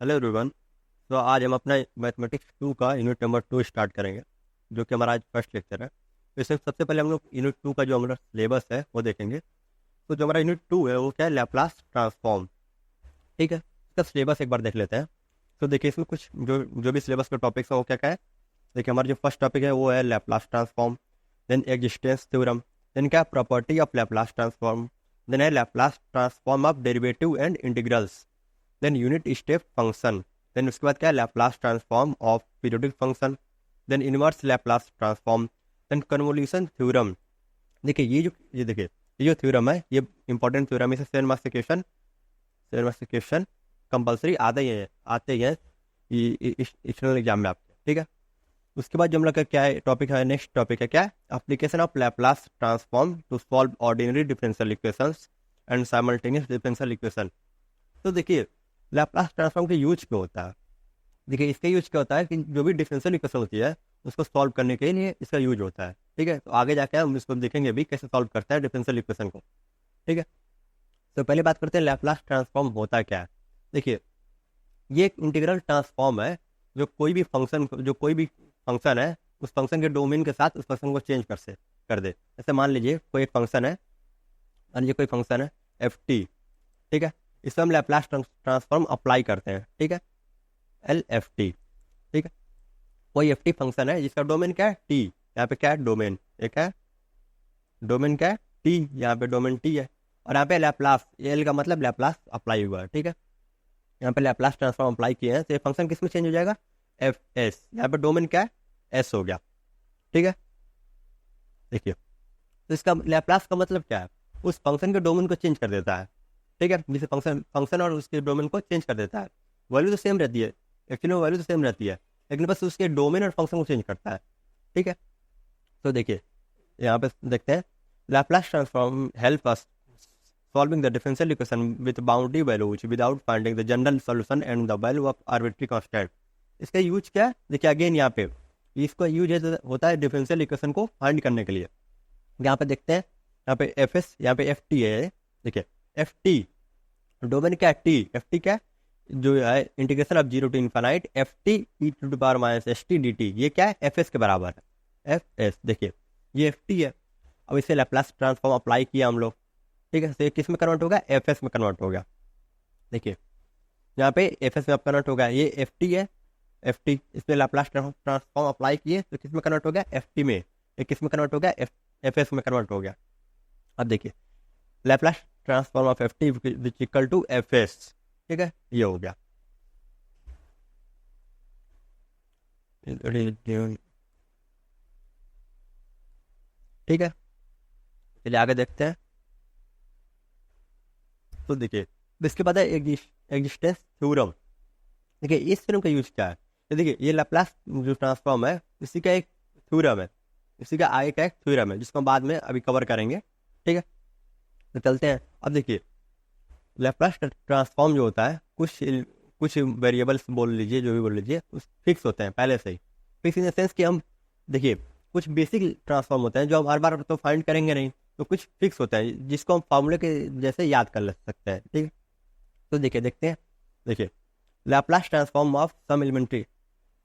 Hello everyone. तो आज हम अपना मैथमेटिक्स 2 का यूनिट नंबर 2 स्टार्ट करेंगे, जो कि हमारा आज फर्स्ट लेक्चर है। तो इसमें सबसे पहले हम लोग यूनिट 2 का जो हमारा सिलेबस है वो देखेंगे। तो जो हमारा यूनिट 2 है वो क्या है, लैप्लास ट्रांसफॉर्म। ठीक है, इसका सिलेबस एक बार देख लेते हैं। तो देखिए इसमें कुछ जो जो भी सिलेबस का टॉपिक्स है वो क्या क्या है। देखिए हमारा जो फर्स्ट टॉपिक है वो है Laplace transform, then existence theorem, then क्या property of Laplace transform, then है Laplace transform of derivative and integrals, then unit step function, then उसके बाद क्या है Laplace transform of periodic function, then inverse Laplace transform, then convolution theorem. देखिए ये देखिए ये जो थ्योरम है ये इंपॉर्टेंट थ्योरम है, इसे 7 मार्क्स के क्वेश्चन कंपलसरी आते ही हैं एक्सटर्नल एग्जाम में आपके। ठीक है, उसके बाद जो हम लोग का क्या है टॉपिक है, नेक्स्ट टॉपिक है क्या, application of Laplace transform to solve ordinary differential equations and simultaneous differential equation. तो देखिए लैप्लास ट्रांसफॉर्म का यूज क्यों होता है। देखिए इसका यूज क्या होता है कि जो भी डिफरेंशियल इक्वेशन होती है उसको सॉल्व करने के लिए इसका यूज होता है। ठीक है, तो आगे जाके हम इसको देखेंगे भी कैसे सॉल्व करता है डिफरेंशियल इक्वेशन को। ठीक है, तो पहले बात करते हैं लैप्लास ट्रांसफॉर्म होता क्या है। देखिए ये एक इंटीग्रल ट्रांसफॉर्म है, जो कोई भी फंक्शन है उस फंक्शन के डोमेन के साथ उस फंक्शन को चेंज कर दे। जैसे मान लीजिए कोई एक फंक्शन है, मान लीजिए कोई फंक्शन है एफ टी। ठीक है, इसमें हम लैप्लास ट्रांसफॉर्म अप्लाई करते हैं। ठीक है, एल एफ टी। ठीक है, कोई एफ टी फंक्शन है जिसका डोमेन क्या है टी। यहाँ पे क्या है डोमेन, एक है डोमेन क्या है टी, यहाँ पे डोमेन टी है। और यहाँ पे लैप्लास, एल का मतलब लैप्लास अप्लाई हुआ है। ठीक है, यहाँ पे लैप्लास ट्रांसफॉर्म अप्लाई किए हैं तो ये फंक्शन किस में चेंज हो जाएगा, एफ एस। यहाँ पे डोमेन क्या है, एस हो गया। ठीक है, देखिए तो इसका लैप्लास का मतलब क्या है, उस फंक्शन के डोमेन को चेंज कर देता है। ठीक है, जिसे फंक्शन फंक्शन और उसके डोमेन को चेंज कर देता है। वैल्यू तो सेम रहती है, एक्चुअली वैल्यू तो सेम रहती है, लेकिन बस उसके डोमेन और फंक्शन को चेंज करता है। ठीक है, तो देखिए यहाँ पे देखते हैं Laplace transform help us solving the differential equation with boundary values without finding the general solution and the value of arbitrary constant. इसका यूज क्या है, देखिए अगेन यहाँ पे इसका यूज होता है डिफरेंशियल इक्वेशन को फाइंड करने के लिए। यहाँ पे देखते हैं, यहाँ पे एफ एस, यहाँ पे एफ टी है। देखिए एफ टी डोमेन क्या है टी, एफ टी क्या है, जो है integration of zero to infinite F T E to the power minus S T D T, ये क्या है एफ एस के बराबर है। एफ एस देखिए ये एफ टी है। अब इसे लैप्लास ट्रांसफॉर्म अप्लाई किया हम लोग। ठीक है, तो ये किस में कन्वर्ट होगा, एफ एस में कन्वर्ट हो गया। देखिए यहाँ पे एफ एस में अब कन्वर्ट हो गया, ये एफ टी है। एफ टी इसमें लैप्लास ट्रांसफॉर्म अप्लाई किए तो किस में कन्वर्ट हो गया, एफ टी में। ये किस में कन्वर्ट हो गया, एफ एस में कन्वर्ट हो गया। अब देखिए Laplace transform of F T which equal to F S. ठीक है, ये हो गया। ठीक है, चलिए आगे देखते हैं। तो देखिए इसके बाद है एग्जिस्टेंस थ्योरम। देखिए इस थ्योरम का यूज क्या है, तो देखिए ये लैप्लास जो ट्रांसफॉर्म है इसी का एक थ्योरम है, इसी का आगे का एक थ्योरम है जिसको हम बाद में अभी कवर करेंगे। ठीक है, तो चलते हैं। अब देखिए लैप्लास ट्रांसफॉर्म जो होता है कुछ कुछ वेरिएबल्स बोल लीजिए, जो भी बोल लीजिए, उस फिक्स होते हैं पहले से ही। फिक्स इन द सेंस कि हम देखिए कुछ बेसिक ट्रांसफॉर्म होते हैं जो हम हर बार तो फाइंड करेंगे नहीं, तो कुछ फिक्स होता है जिसको हम फॉर्मूले के जैसे याद कर ले सकते हैं। ठीक है, तो देखिए देखते हैं। देखिए Laplace transform of some elementary,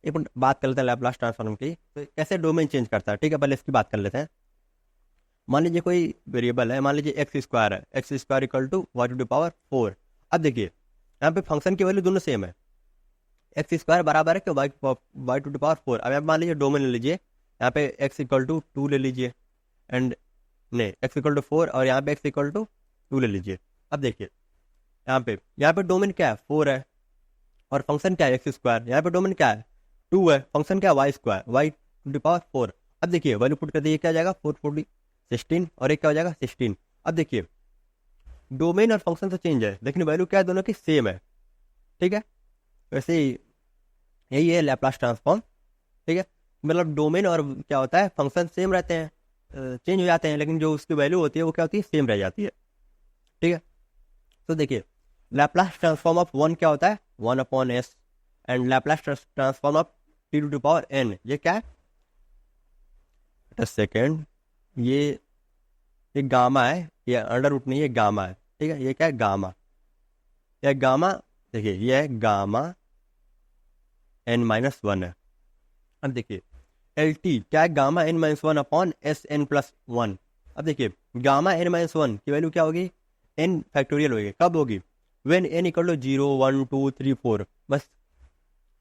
एक बात कर लेते हैं लैप्लास ट्रांसफॉर्म की, तो कैसे डोमेन चेंज करता है। ठीक है, पहले इसकी बात कर लेते हैं। मान लीजिए कोई वेरिएबल है, मान लीजिए एक्स स्क्वायर है, X square equal to Y to the power 4। अब देखिए यहाँ पे फंक्शन की वैल्यू दोनों सेम है, एक्स स्क्वायर बराबर है कि वाई टू द पावर 4। अब आप मान लीजिए डोमेन ले लीजिए, यहाँ पे एक्स इक्वल टू 2 ले लीजिए, एंड नहीं एक्स इक्वल टू 4 और यहाँ पे एक्स इक्वल टू 2 ले लीजिए। अब देखिए यहाँ पे डोमेन क्या है 4 है, और फंक्शन क्या है एक्स स्क्वायर। यहाँ पे डोमेन क्या है 2 है, फंक्शन क्या है Y square, Y to the power 4। अब देखिए वैल्यू पुट कर दीजिए, क्या जाएगा 4 16, और एक क्या हो जाएगा 16। अब देखिए डोमेन और फंक्शन तो चेंज है लेकिन वैल्यू क्या है, दोनों की सेम है। ठीक है, वैसे ही यही है लैप्लास ट्रांसफॉर्म। ठीक है, मतलब डोमेन और क्या होता है फंक्शन सेम रहते हैं, चेंज हो जाते हैं, लेकिन जो उसकी वैल्यू होती है वो क्या होती है, सेम रह जाती है। ठीक है, तो देखिए लैप्लास ट्रांसफॉर्म ऑफ वन क्या होता है, 1/s, and Laplace transform of T to the power n, ये क्या है सेकेंड, ये गामा है, ये अंडर रूट नहीं है, गामा है। ठीक है, ये क्या है गामा, यह गामा, देखिए ये है गामा एन माइनस वन है। अब देखिए एल टी क्या है, gamma n minus one upon s n plus one. अब देखिए गामा एन माइनस वन की वैल्यू क्या होगी, एन फैक्टोरियल होगी। कब होगी, वेन एन इक्वल टू 0 1 2 3 4। बस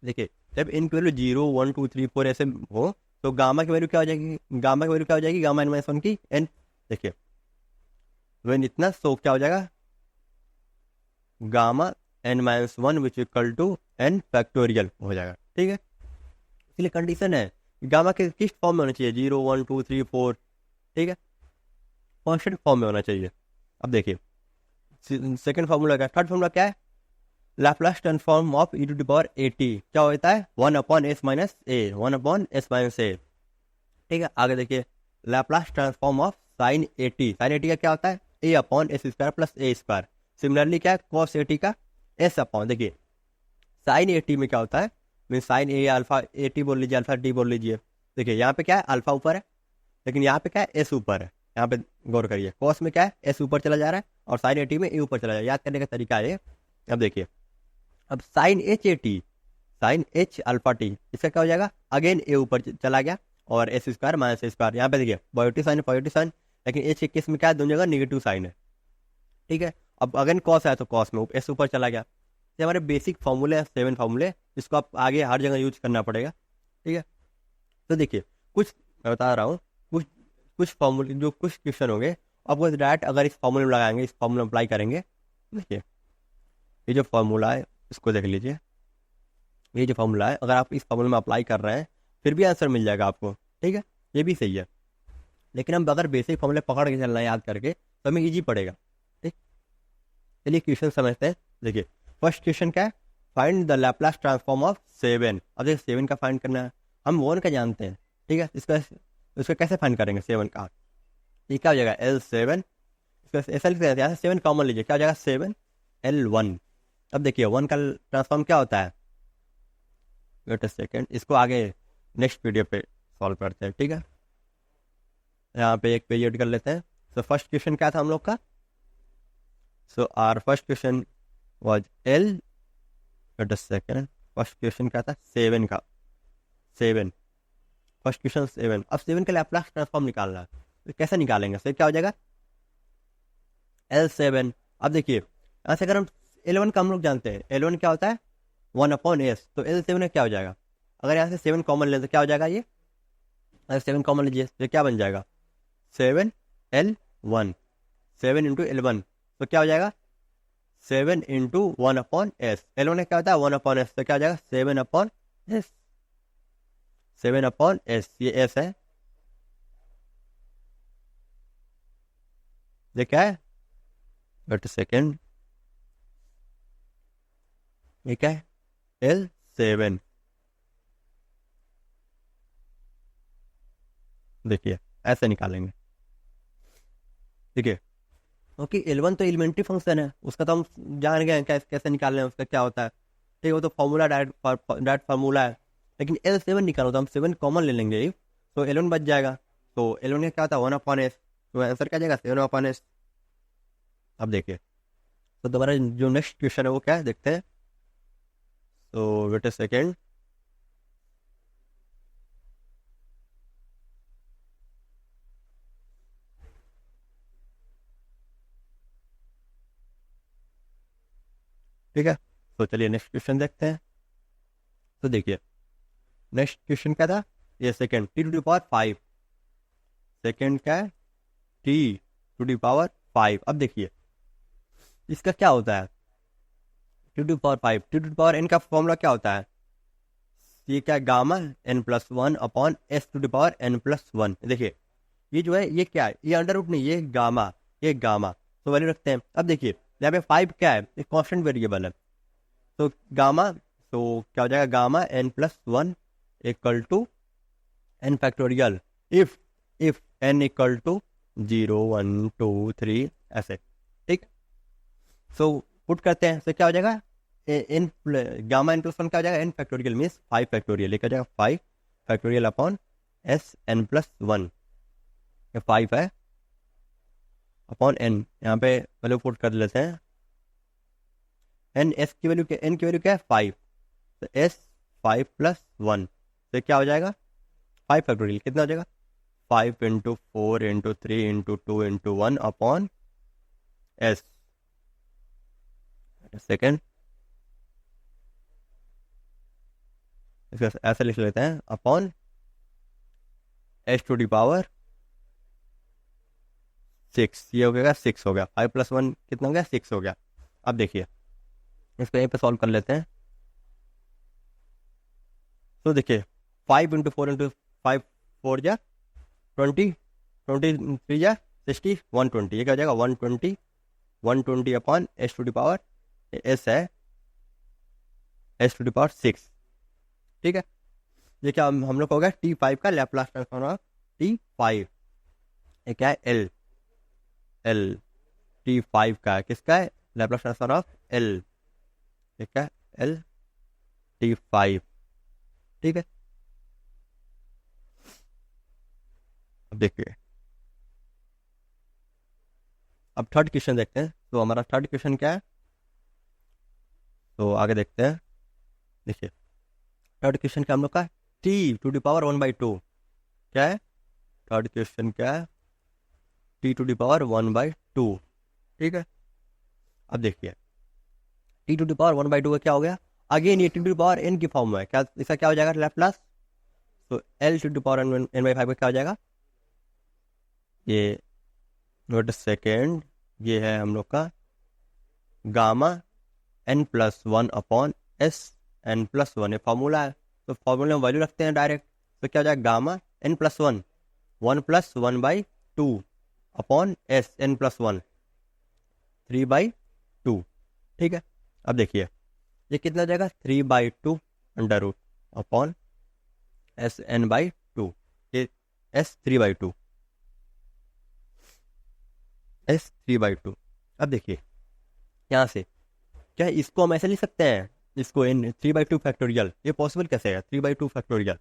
देखिए जब एन की वैल्यू 0 1 2 3 4 ऐसे हो तो गामा की वैल्यू क्या हो जाएगी, गामा की वैल्यू क्या हो जाएगी, गामा एन माइनस वन की एन। देखिए वेन इतना सो क्या हो जाएगा, gamma n minus one which equal to n factorial हो जाएगा। ठीक है, इसलिए कंडीशन है गामा के किस फॉर्म में होना चाहिए, 0 1 2 3 4। ठीक है, कॉन्स्टेंट फॉर्म में होना चाहिए। अब देखिए सेकंड फॉर्मूला क्या, थर्ड फॉर्मूला क्या है, Laplace transform of E to the power a t क्या होता है, 1/s - a, 1/s - a। ठीक है, आगे देखिए Laplace transform of sine a t, sine a t का क्या होता है, a/s² प्लस a²। सिमिलरली क्या है कॉस ए टी का s अपॉन, देखिए साइन ए टी में क्या होता है, mean sine A alpha A T बोल लीजिए, अल्फा टी बोल लीजिए। देखिए यहाँ पे क्या है, अल्फा ऊपर है लेकिन यहाँ पे क्या है, एस ऊपर है। यहाँ पे गौर करिए कॉस में क्या है, एस ऊपर चला जा रहा है और साइन ए टी में ए ऊपर चला जा रहा है। याद करने का तरीका है ये। अब देखिए अब sine h a t, sine h alpha t, इसका क्या हो जाएगा, अगेन ए ऊपर चला गया और s² माइनस a²। यहाँ पे देखिए पॉजिटिव साइन, लेकिन एच के केस में क्या है, दोनों जगह निगेटिव साइन है। ठीक है, अब अगेन कॉस है तो कॉस में एस ऊपर चला गया। ये हमारे बेसिक फॉर्मूले हैं, 7 फॉर्मूले, जिसको आप आगे हर जगह यूज करना पड़ेगा। ठीक है, तो देखिए कुछ मैं बता रहा हूँ, कुछ कुछ फॉर्मूले जो कुछ क्वेश्चन होंगे आपको डायरेक्ट अगर इस फॉर्मूले में लगाएंगे, इस फॉर्मूले में अप्लाई करेंगे। देखिए ये जो फॉर्मूला है इसको देख लीजिए, ये जो फॉर्मूला है अगर आप इस फॉर्मूले में अप्लाई कर रहे हैं फिर भी आंसर मिल जाएगा आपको। ठीक है, ये भी सही है, लेकिन हम अगर बेसिक फॉर्मूले पकड़ के चलना है याद करके तो हमें ईजी पड़ेगा। ठीक, चलिए क्वेश्चन समझते हैं। देखिए फर्स्ट क्वेश्चन क्या है, find the Laplace transform of 7। अब देखिए 7 का फाइंड करना है, हम 1 का जानते हैं। ठीक है, इसका कैसे फाइंड करेंगे 7 का, ये क्या हो जाएगा L7, इसका ऐसा लिखते हैं, यहाँ से 7 कॉमन लीजिए, क्या हो जाएगा 7L1। अब देखिए 1 का ट्रांसफॉर्म क्या होता है, वेट अ सेकेंड, इसको आगे नेक्स्ट वीडियो पे सॉल्व करते हैं। ठीक है, यहाँ पे एक पेज ऐड कर लेते हैं। सो फर्स्ट क्वेश्चन क्या था हम लोग का, so our first question was L, wait a second, first question क्या था 7 का, 7 फर्स्ट क्वेश्चन 7। अब 7 का लैपलास ट्रांसफॉर्म निकालना है, तो कैसे निकालेंगे, फिर क्या हो जाएगा L7। अब देखिए यहाँ से अगर हम L1 का हम लोग जानते हैं, L1 क्या होता है 1/s, तो L7 में क्या हो जाएगा, अगर यहाँ से 7 कॉमन ले तो क्या हो जाएगा, ये अगर 7 कॉमन लीजिए तो क्या बन जाएगा 7L1, 7 इंटू L1 तो क्या हो जाएगा 7 इंटू 1/s। L1 क्या होता है 1/s, तो क्या हो जाएगा 7/s, 7/s, ये s है, ये क्या है, वेट सेकेंड, ये क्या है L7। देखिए ऐसे निकालेंगे। देखिए क्योंकि L1 तो एलिमेंट्री फंक्शन है, उसका तो हम जान गए हैं कैसे निकालना है, उसका क्या होता है। ठीक है, वो तो फॉर्मूला डायरेक्ट फार्मूला है, लेकिन L7 निकालो तो हम 7 कॉमन ले लेंगे तो L1 बच जाएगा। तो L1 का क्या होता है 1/s, तो आंसर क्या जाएगा 7/s। अब देखिए तो दोबारा जो नेक्स्ट क्वेश्चन है वो क्या है देखते हैं। तो वेट अ सेकेंड, ठीक है, तो चलिए नेक्स्ट क्वेश्चन देखते हैं। तो देखिए नेक्स्ट क्वेश्चन क्या था, ये सेकेंड t⁵ सेकेंड क्या है t⁵. अब देखिए इसका क्या होता है t⁵n का फॉर्मूला क्या होता है, ये क्या गामा n+1/s⁴n+1। देखिए ये जो है ये क्या है, ये अंडर रूट नहीं, ये गामा तो वैल्यू रखते हैं। अब देखिए यहाँ पे 5 क्या है, एक कॉन्स्टेंट वेरिएबल है, तो गामा तो क्या हो जाएगा gamma n+1 equal to n factorial if n equal to 0 1 2 3 ऐसे। ठीक, सो पुट करते हैं तो क्या हो जाएगा n गामा n+1 क्या हो जाएगा n फैक्टोरियल मीन्स 5 फैक्टोरियल, ये क्या हो जाएगा 5 फैक्टोरियल अपॉन Sn+1, ये 5 है अपॉन n, यहाँ पे वैल्यू पुट कर लेते हैं। n की वैल्यू क्या है 5, तो s 5+1 तो क्या हो जाएगा 5 फैक्टोरियल कितना हो जाएगा 5 into 4 into 3 into 2 into 1 upon S second इसका ऐसे लिख लेते हैं अपॉन s⁻6 ये हो गया 6 हो गया 5+1 कितना हो गया 6 हो गया। अब देखिए इसको यहीं पे सॉल्व कर लेते हैं। तो देखिए 5 इंटू 4 इंटू 5 4 जा 20 23 जा 60 120 ये क्या हो जाएगा 120 अपॉन s है s⁻6 ठीक है। ये क्या हम लोग हो गया T5 का लैप्लास ट्रांसफॉर्म T5 ये क्या है L T5 का किसका है लैप्लास ट्रांसफॉर्म ऑफ L ये क्या है L T5 ठीक है। अब देखिए अब थर्ड क्वेश्चन देखते हैं। तो हमारा थर्ड क्वेश्चन क्या है तो आगे देखते हैं। देखिए थर्ड क्वेश्चन क्या हम लोग का T⁻1/2 क्या है थर्ड क्वेश्चन क्या है T⁻1/2 ठीक है। अब देखिए T⁻1/2 का क्या हो गया अगेन ये T⁻n की फॉर्म में है क्या इसका क्या हो जाएगा लैप्लास तो L⁻n/5 का क्या हो जाएगा ये नोट सेकेंड ये है हम लोग का gamma n+1 upon s n+1 ये फॉर्मूला है। तो फॉर्मूले में वैल्यू रखते हैं डायरेक्ट तो क्या हो जाएगा gamma n+1 1+1/2 upon s n+1 3/2 ठीक है। अब देखिए ये कितना हो जाएगा 3/2 under root upon s n/2 ये s 3/2 अब देखिए यहाँ से क्या इसको हम ऐसे लिख सकते हैं इसको n 3/2 फैक्टोरियल ये पॉसिबल कैसे है 3/2 फैक्टोरियल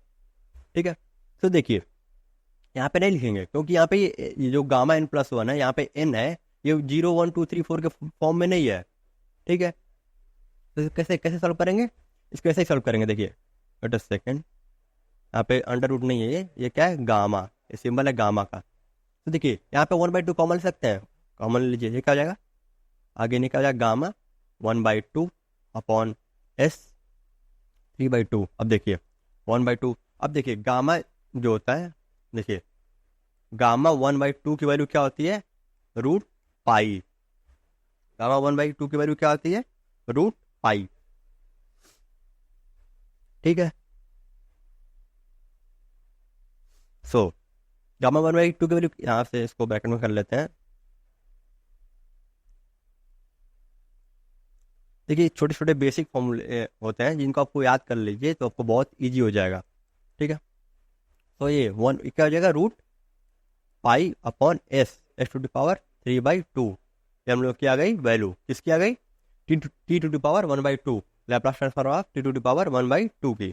ठीक है। तो देखिए यहाँ पे नहीं लिखेंगे क्योंकि यहाँ पे ये जो गामा n+1 है यहाँ पे n है ये 0 1 2 3 4 के फॉर्म में नहीं है ठीक है। तो कैसे कैसे सॉल्व करेंगे इसको ऐसे ही सॉल्व करेंगे। देखिए वेट अ सेकेंड यहाँ पे अंडर रूट नहीं है ये क्या है गामा ये सिंबल है गामा का। तो देखिए यहाँ पे 1/2 कॉमन ले सकते हैं कॉमन लीजिए ये क्या हो जाएगा आगे निकल जाएगा गामा 1/2 अपॉन s 3/2। अब देखिए 1/2 अब देखिए गामा जो होता है देखिए गामा 1/2 की वैल्यू क्या होती है √π गामा 1/2 की वैल्यू क्या होती है √π ठीक है। सो गामा 1/2 की वैल्यू यहाँ से इसको ब्रैकेट में कर लेते हैं। देखिए छोटे छोटे बेसिक फॉर्मूले होते हैं जिनको आपको याद कर लीजिए तो आपको बहुत इजी हो जाएगा ठीक है। तो ये क्या हो जाएगा √π अपॉन s⁻3/2 ये हम लोग की आ गई वैल्यू किसकी आ गई T⁻1/2 Laplace transform of T⁻1/2 की।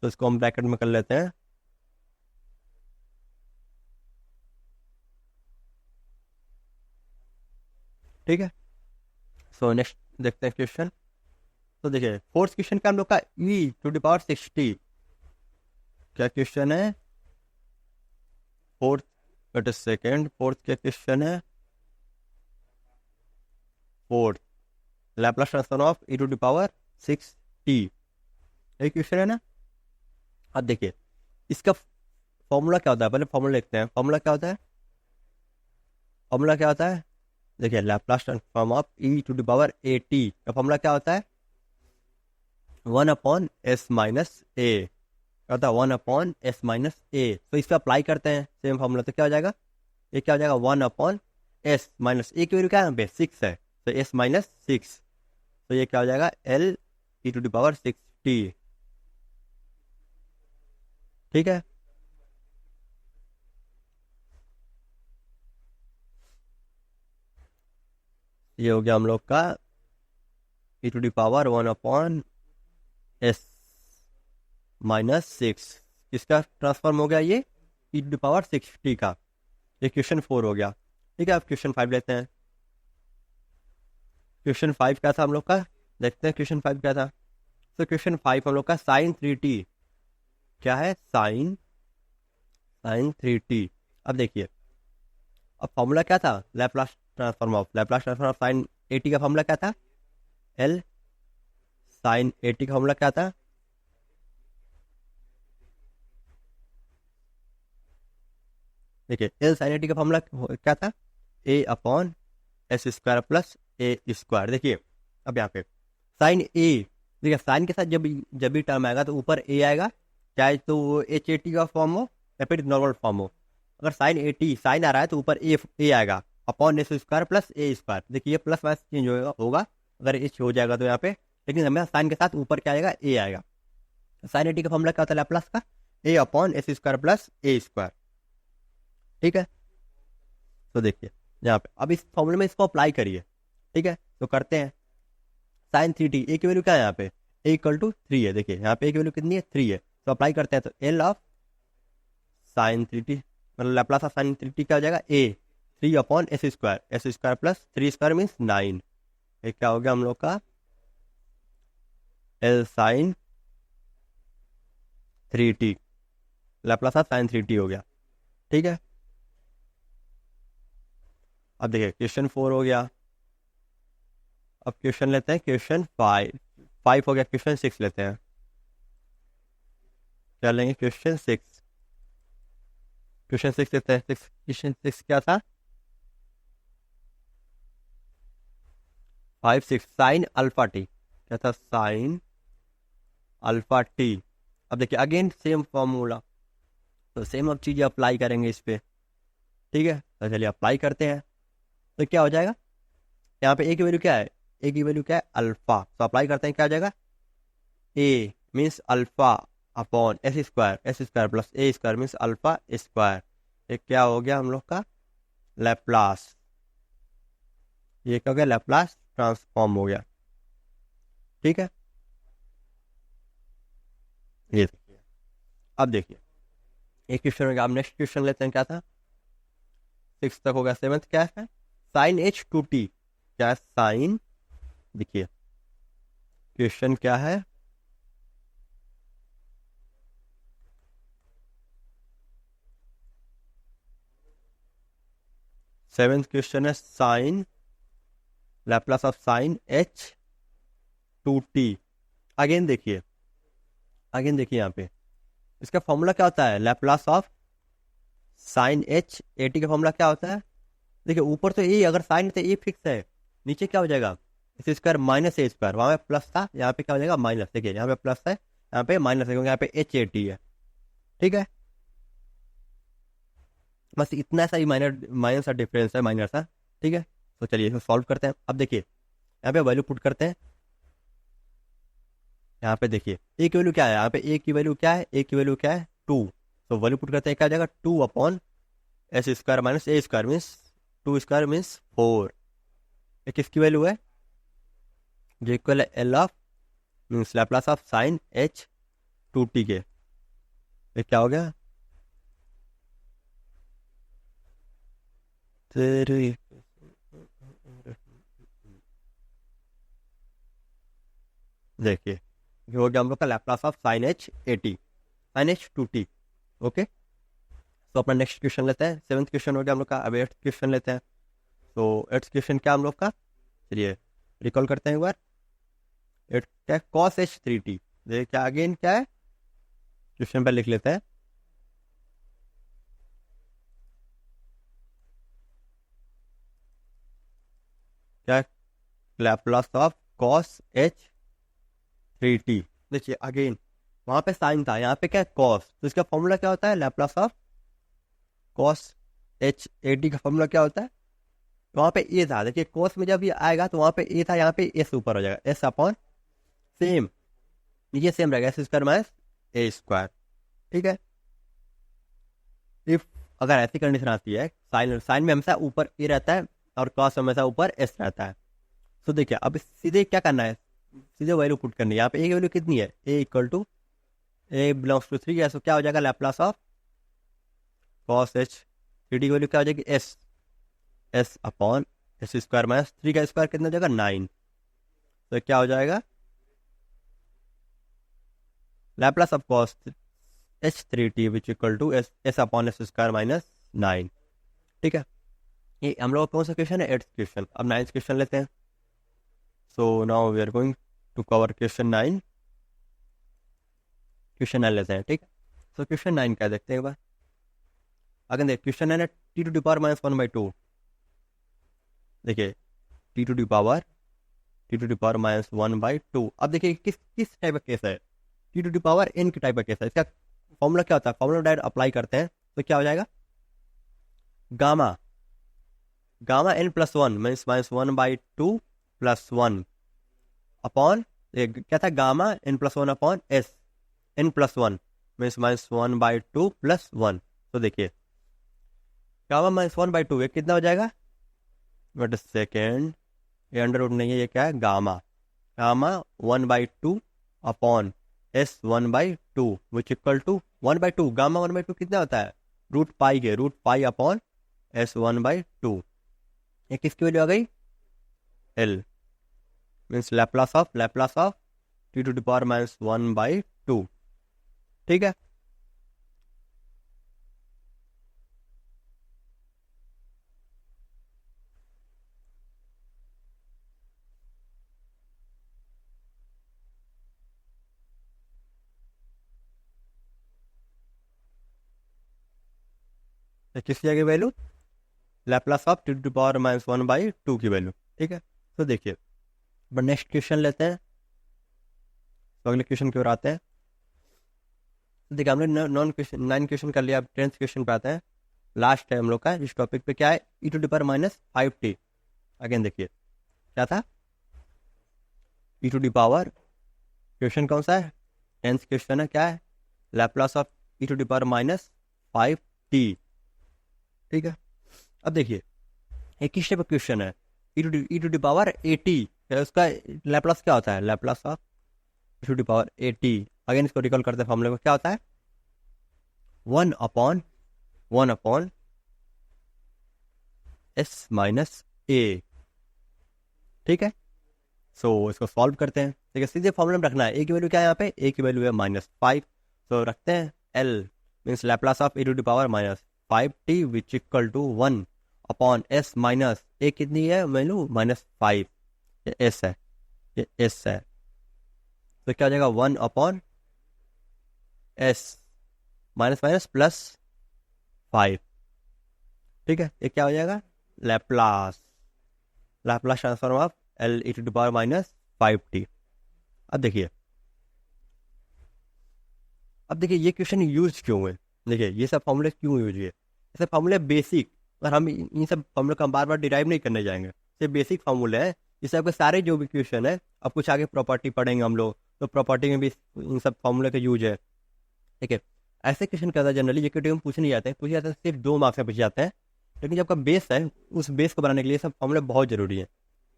तो इसको हम ब्रैकेट में कर लेते हैं ठीक है। सो नेक्स्ट देखते हैं क्वेश्चन। तो देखिए फोर्थ क्वेश्चन का हम लोग का e⁻60 क्या क्वेश्चन है fourth wait a second fourth क्या क्वेश्चन है fourth Laplace transform of e⁻60 ये क्वेश्चन है ना। अब देखिए इसका फॉर्मूला क्या होता है पहले फॉर्मूला लिखते हैं फॉर्मूला क्या होता है देखिए लैप्लास ट्रांसफॉर्म ऑफ e⁻at का फॉर्मूला क्या होता है 1/s - a क्या होता है 1/s - a। तो इस पर अप्लाई करते हैं सेम फॉर्मूला तो क्या हो जाएगा ये क्या हो जाएगा 1/s - a की वैल्यू क्या है 6 है तो s - 6 तो ये क्या हो जाएगा L e⁻60 ठीक है। ये हो गया हम लोग का e⁻1/s - 6 किसका ट्रांसफॉर्म हो गया ये e⁻60 का। ये क्वेश्चन 4 हो गया ठीक है। अब क्वेश्चन 5 लेते हैं। क्वेश्चन 5 क्या था हम लोग का देखते हैं क्वेश्चन 5 क्या था तो क्वेश्चन 5 हम लोग का साइन 3t क्या है, साइन साइन 3t। अब देखिए, अब फॉर्मूला क्या था, लैप्लास ट्रांसफॉर्म ऑफ साइन 80 का फॉर्मूला क्या था, एल साइन 80 का फॉर्मूला क्या था, देखिए एल साइन 80 का फॉर्मूला क्या था, ए upon S square plus A square. देखिए अब यहाँ पे साइन ए, देखिए साइन के साथ जब भी टर्म आएगा तो ऊपर ए आएगा, चाहे तो वो एच ए टी का फॉर्म हो या फिर नॉर्मल फॉर्म हो। अगर साइन ए टी साइन आ रहा है तो ऊपर ए आएगा upon S square plus A square. देखिए ये प्लस माइनस चेंज होगा अगर एच हो जाएगा तो यहाँ पे, लेकिन हमें साइन के साथ ऊपर क्या आएगा, ए आएगा। साइन ए टी का फॉर्मूला क्या होता है लैप्लास का, ए upon S square plus A square, ठीक है। तो देखिए यहाँ पे अब इस फॉर्मूले में इसको अप्लाई करिए, ठीक है। तो करते हैं, साइन 3t, ए की वैल्यू क्या है यहाँ पे, ए इक्वल टू 3 है। देखिए यहाँ पे ए की वैल्यू कितनी है, 3 है। तो अप्लाई करते हैं, तो एल ऑफ साइन 3t मतलब लैप्लास ऑफ साइन 3t क्या हो जाएगा, ए 3 upon S square plus 3 square means 9। ये क्या हो गया हम लोग का, L sine 3t Laplace of sign 3t हो गया, ठीक है। अब देखिए क्वेश्चन 4 हो गया। अब क्वेश्चन लेते हैं क्वेश्चन 5 हो गया, क्वेश्चन 6 लेते हैं। क्या लेंगे, क्वेश्चन 6 लेते हैं। क्वेश्चन 6 क्या था, 5 6 साइन अल्फा टी, क्या था, साइन अल्फा टी। अब देखिए अगेन सेम फॉर्मूला, तो सेम अब चीजें अप्लाई करेंगे इस पे, ठीक है। तो चलिए अप्लाई करते हैं, तो क्या हो जाएगा, यहाँ पे ए की वैल्यू क्या है, ए की वैल्यू क्या है, अल्फा। तो अप्लाई करते हैं, क्या हो जाएगा, A means alpha upon S square plus A square means alpha square. ये क्या हो गया हम लोग का लैप्लास, ये क्या हो गया, लैप्लास ट्रांसफॉर्म हो गया, ठीक है। ये देखिए, अब देखिए एक क्वेश्चन हो गया। अब नेक्स्ट क्वेश्चन लेते हैं, क्या था, 6 तक हो गया। 7th क्या है, साइन एच टू टी, क्या है, साइन, देखिए क्वेश्चन क्या है, सेवेंथ क्वेश्चन है sine Laplace of sine h two t. Again देखिए यहाँ पे इसका फॉर्मूला क्या होता है, Laplace of sine h a t का फॉर्मूला क्या होता है, देखिए ऊपर तो ए, अगर साइन तो ए फिक्स है, नीचे क्या हो जाएगा, इस स्क्वायर माइनस ए स्क्वायर, वहां पे प्लस था, यहाँ पे क्या हो जाएगा माइनस। देखिए यहाँ पे प्लस है, यहाँ पे माइनस है, क्योंकि यहाँ पे एच ए टी है, ठीक है। बस इतना सा ही माइनर माइनर सा डिफरेंस है, माइनर सा, ठीक है। तो चलिए इसको सॉल्व करते हैं। अब देखिए यहाँ पे वैल्यू पुट करते हैं, यहाँ पे देखिए ए की वैल्यू क्या है, यहाँ पे ए की वैल्यू क्या है, ए की वैल्यू क्या है 2। तो वैल्यू पुट करते हैं, क्या आ जाएगा 2 अपॉन एस स्क्वायर माइनस ए स्क्वायर मीन्स 2 स्क्वायर मीन्स 4। ये किसकी वैल्यू है, जो इक्वल है L of means Laplace of sine h two T के। ये क्या हो गया, देखिए ये हो गया हम लोग का Laplace of sine h a t, sine h two t, okay. तो अपना नेक्स्ट क्वेश्चन लेते हैं। 7th क्वेश्चन हो गया हम लोग का। अब 8th क्वेश्चन लेते हैं। तो 8th क्वेश्चन क्या हम लोग का, चलिए रिकॉल करते हैं एक बार। 8 क्या है, कॉस एच 3t। देखिए क्या अगेन क्या है, क्वेश्चन पर लिख लेते हैं, क्या Laplace of cos H 3t। देखिए अगेन वहां पे साइन था, यहाँ पे क्या है कॉस, तो इसका फॉर्मूला क्या होता है, Laplace of cos H a t का फॉर्मूला क्या होता है, वहां पे ए था। देखिए कॉस में जब ये आएगा तो वहां पे ए था, यहाँ पे एस ऊपर हो जाएगा, एस अपॉन सेम, ये सेम रहेगा एस स्क्वायर माइनस ए स्क्वायर, ठीक है। इफ अगर ऐसी कंडीशन आती है, साइन साइन में हमेशा ऊपर ए रहता है और कॉस में हमेशा ऊपर एस रहता है। तो देखिए अब सीधे क्या करना है, सीधे वैल्यू पुट करनी है। यहाँ पे ए की वैल्यू कितनी है, A equal to A belongs to 3 है, तो क्या हो जाएगा Laplace of cos H 3t की वैल्यू क्या हो जाएगी, S, S upon S square minus 3 का स्क्वायर कितना हो जाएगा 9। तो क्या हो जाएगा Laplace of cos h3t which equal to s upon S square minus 9। ठीक है, ये हम लोग कौन सा क्वेश्चन है, 8th क्वेश्चन। अब 9th क्वेश्चन लेते हैं। So now we are going to cover question 9। Question 9 लेते हैं। ठीक है, सो क्वेश्चन 9 क्या देखते हैं एक बार। अगर देख क्वेश्चन 9 है t to the power minus 1/2। देखिए t to the power minus 1/2। अब देखिए किस किस टाइप का केस है, t to the power n की टाइप का केस है। इसका फॉर्मूला क्या होता है, फॉर्मूला डायरेक्ट अप्लाई करते हैं तो क्या हो जाएगा, gamma n plus 1 means minus 1/2 plus 1 upon क्या था, gamma n plus 1 upon s n plus 1 means minus 1/2 plus 1। तो देखिए गामा माइनस 1/2 ये कितना हो जाएगा, वेट सेकेंड, ये अंडर रूट नहीं है, ये क्या है, gamma 1/2 upon s 1/2 which equal to 1/2। Gamma 1/2 कितना होता है, रूट पाई अपॉन एस 1/2। ये किसकी वैल्यू आ गई, L means Laplace of T to the power minus 1/2। ठीक है, तो किसकी आ गई value, Laplace of T to the power minus 1/2 की वैल्यू। ठीक है, तो देखिए नेक्स्ट क्वेश्चन लेते हैं। तो अगले क्वेश्चन की ओर आते हैं। देखिए हमने 9 क्वेश्चन कर लिया, अब 10th क्वेश्चन पे आते हैं। लास्ट है हम लोग का इस टॉपिक पे, क्या है, E to the power minus 5t। Again देखिए क्या था, E to the power, question कौन सा है, 10th क्वेश्चन है, क्या है, Laplace of E to the power minus 5t। ठीक है, अब देखिए एक किस टाइप का क्वेश्चन है, ई टू द पावर 80, उसका लैप्लास क्या होता है, Laplace of E to the power 80। Again इसको रिकॉल करते हैं फॉर्मूले को, क्या होता है, 1 अपॉन एस माइनस ए। ठीक है, सो इसको सॉल्व करते हैं। ठीक है, सीधे फॉर्मूला में रखना है, ए की वैल्यू क्या है यहाँ पे, ए की वैल्यू है -5। तो रखते हैं L means Laplace of E to the power minus 5t which equal to 1 upon S minus A, कितनी है वैल्यू, -5। ये एस है, ये एस है, तो क्या हो जाएगा 1 upon S minus minus plus 5। ठीक है, ये क्या हो जाएगा, Laplace transform of L e to the power minus 5t। अब देखिए ये क्वेश्चन यूज क्यों हुए, देखिए ये सब फॉर्मूले क्यों यूज हुए, ये सब फॉर्मूले बेसिक, और हम इन सब फॉर्मूले को हम बार बार डिराइव नहीं करने जाएंगे, ये बेसिक फॉर्मूले हैं। इससे आपके सारे जो भी क्वेश्चन है, अब कुछ आगे प्रॉपर्टी पढ़ेंगे हम लोग, तो प्रॉपर्टी में भी इन सब फॉर्मूले का यूज है। ठीक है, ऐसे क्वेश्चन क्या होता है, जनरली जेके में पूछे नहीं जाते हैं, पूछे जाते हैं सिर्फ 2 मार्क्स में पूछे जाते हैं, लेकिन जब आपका बेस है, उस बेस को बनाने के लिए सब फॉर्मूले बहुत जरूरी है।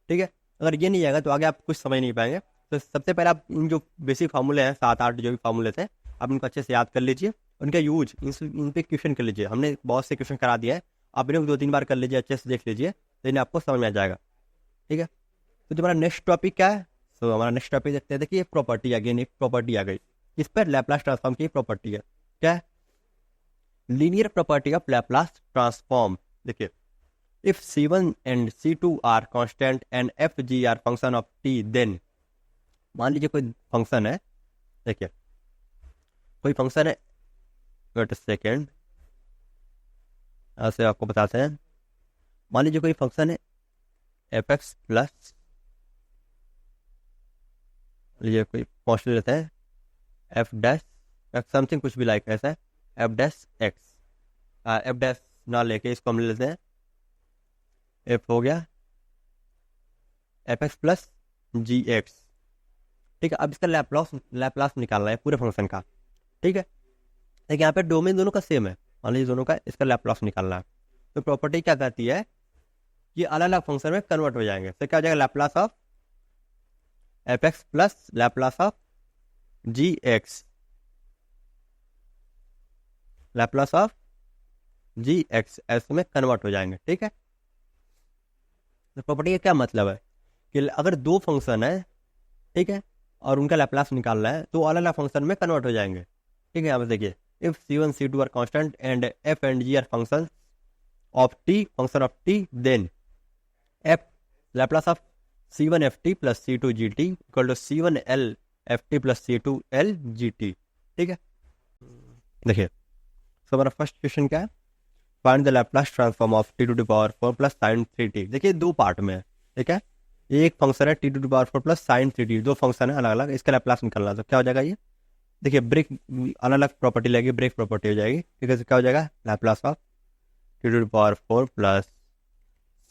ठीक है, अगर ये नहीं आएगा तो आगे आप कुछ समझ नहीं पाएंगे। तो सबसे पहले आप इन जो बेसिक फार्मूले हैं, 7-8 जो भी फार्मूले थे, आप इनको अच्छे से याद कर लीजिए, उनका यूज इन पे क्वेश्चन कर लीजिए। हमने बहुत से क्वेश्चन करा दिया है, आप इन्हें 2-3 बार कर लीजिए, अच्छे से देख लीजिए, तो इन्हें आपको समझ में आ जाएगा। ठीक है, तो जो हमारा नेक्स्ट टॉपिक क्या है, तो हमारा नेक्स्ट टॉपिक देखते हैं। देखिए प्रॉपर्टी, अगेन एक प्रॉपर्टी आ गई, इस पर लैप्लास ट्रांसफॉर्म की प्रॉपर्टी है, क्या है, linear property of Laplace transform. देखिए if c1 and c2 are constant and fg are function of t, then मान लीजिए कोई फंक्शन है, देखिए कोई फंक्शन है, वेट सेकेंड, ऐसे आपको बताते हैं। मान लीजिए कोई फंक्शन है एफ एक्स प्लस, लीजिए कोई कॉन्स्टेंट लेते हैं एफ डैश एक्स समथिंग, कुछ भी लाइक ऐसा है, F dash x, F dash ना लेके इसको हम ले लेते हैं, एफ हो गया एफ एक्स प्लस जी एक्स। ठीक है, अब इसका लैप्लास निकालना है पूरे फंक्शन का। ठीक है, देखिए यहाँ पे डोमेन दोनों का सेम है, मान लीजिए दोनों का, इसका लैप्लास निकालना है। तो प्रॉपर्टी क्या कहती है, ये अलग अलग फंक्शन में कन्वर्ट हो जाएंगे, तो क्या हो जाएगा, Laplace of f x plus Laplace of g x, Laplace of g x ऐसे में कन्वर्ट हो जाएंगे। ठीक है, तो प्रॉपर्टी का क्या मतलब है कि अगर 2 फंक्शन है, ठीक है, और उनका लैप्लास निकालना है तो अलग अलग फंक्शन में कन्वर्ट हो जाएंगे। ठीक है, यहाँ पे देखिए if C1 C2 are constant and F and G are function of t then F Laplace of C1 FT plus C2 GT equal to C1 L FT plus C2 L GT। ठीक है, देखिए सो हमारा first question क्या है, find the Laplace transform of t to the power 4 plus sin 3t। देखिए दो part में है, ठीक है, ये एक फंक्शन है t to the power 4 plus sin 3t, दो फंक्शन है अलग अलग, इसका लैप्लास निकालना है तो क्या हो जाएगा ये, देखिए ब्रेक अलग अलग प्रॉपर्टी लगेगी, ब्रेक प्रॉपर्टी हो जाएगी। ठीक है, क्या हो जाएगा Laplace of t to the power 4 plus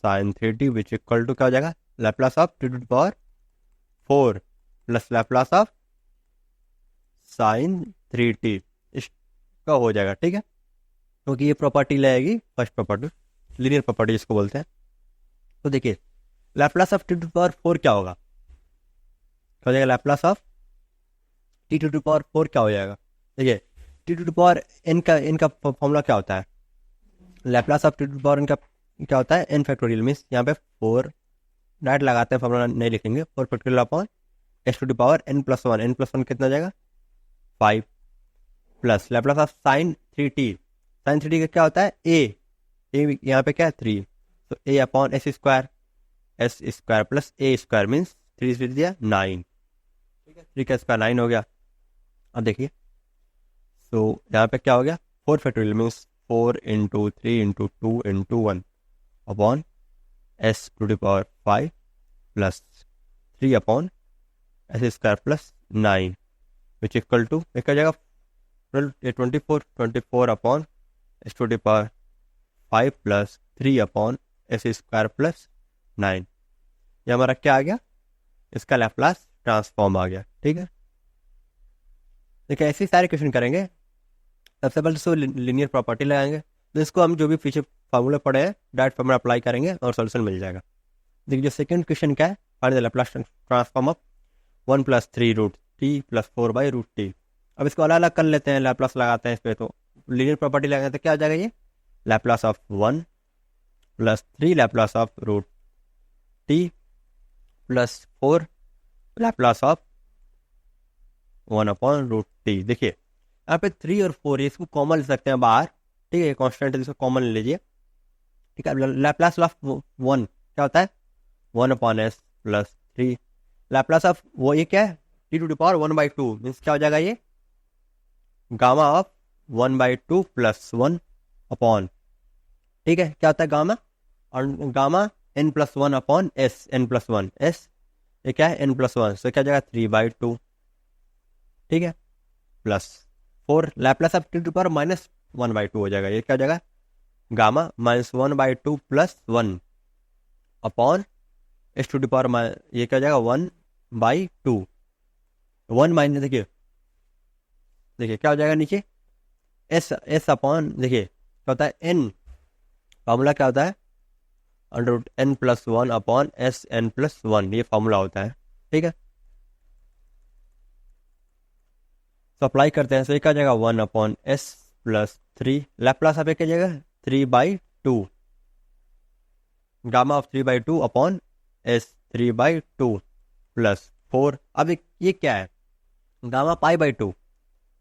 sin 3t which equal to क्या हो जाएगा Laplace of t to the power 4 plus Laplace of sin 3t, इसका हो जाएगा। ठीक है, क्योंकि ये प्रॉपर्टी लगेगी फर्स्ट प्रॉपर्टी, लीनियर प्रॉपर्टी जिसको बोलते हैं। तो देखिए Laplace of t to the power 4 क्या होगा, क्या हो जाएगा Laplace of t to the power 4 क्या हो जाएगा, देखिए t to the power n का इनका फॉर्मूला क्या होता है, Laplace of t to the power इनका क्या होता है n फैक्टोरियल, मीन्स यहाँ पे 4 डायरेक्ट लगाते हैं, फॉर्मूला नहीं लिखेंगे, 4 factorial upon s to the power n+1 कितना जाएगा 5 plus Laplace of sin 3t, sin 3t का क्या होता है a यहाँ पे क्या है 3, तो a upon s square plus a square means 3 से दिया 9, ठीक है, 3 का स्क्वायर 9 हो गया। अब देखिए सो यहाँ पे क्या हो गया 4 factorial means 4 into 3 into 2 into 1 upon s to the power 5 plus 3 upon s square plus 9 which equal to एक हो जाएगा 24 upon s to the power 5 plus 3 upon s square plus 9, ये हमारा क्या आ गया, इसका लैप्लास ट्रांसफॉर्म आ गया। ठीक है, देखिए ऐसे सारे क्वेश्चन करेंगे, सबसे पहले तो लीनियर प्रॉपर्टी लगाएंगे, तो इसको हम जो भी पीछे फार्मूला पढ़े हैं डायरेक्ट फार्मूला अप्लाई करेंगे और सोल्यूशन मिल जाएगा। देखिए जो सेकंड क्वेश्चन क्या है, find the Laplace transform of 1 plus 3 root t plus 4 by root t। अब इसको अलग अलग कर लेते हैं, लैप्लास लगाते हैं इस पर, तो लीनियर प्रॉपर्टी लगाते हैं, क्या आ जाएगा ये Laplace of 1 plus 3 Laplace of root t plus 4 Laplace of 1 upon root t। देखिए यहाँ पे 3 और 4 है, इसको कॉमन ले सकते हैं बाहर, ठीक है, कॉन्स्टेंट है इसको कॉमन ले लीजिए। ठीक है, लैप्लास ऑफ 1 क्या होता है 1 upon s plus 3, Laplace of वो ये क्या है t to the power 1/2 means क्या हो जाएगा ये गामा ऑफ 1/2 प्लस 1 अपॉन, ठीक है, क्या होता है गामा, और gamma n+1 upon s, n+1 s ये क्या है n+1, so क्या हो जाएगा 3/2, ठीक है, plus 4 Laplace of t to power -1/2 हो जाएगा, ये क्या हो जाएगा gamma -1/2 plus 1 upon s to the power, ये क्या हो जाएगा 1/2, 1 माइनस देखिए क्या हो जाएगा नीचे s अपॉन, देखिए क्या होता है n, फॉर्मूला क्या होता है √n+1 अपॉन SN+1, ये फॉर्मूला होता है। ठीक है, तो अप्लाई करते हैं, तो ये क्या जाएगा 1 अपॉन s प्लस 3 लैप्लास आप क्या जाएगा 3/2 gamma of 3/2 upon s 3/2 plus 4। अब ये क्या है गामा π/2,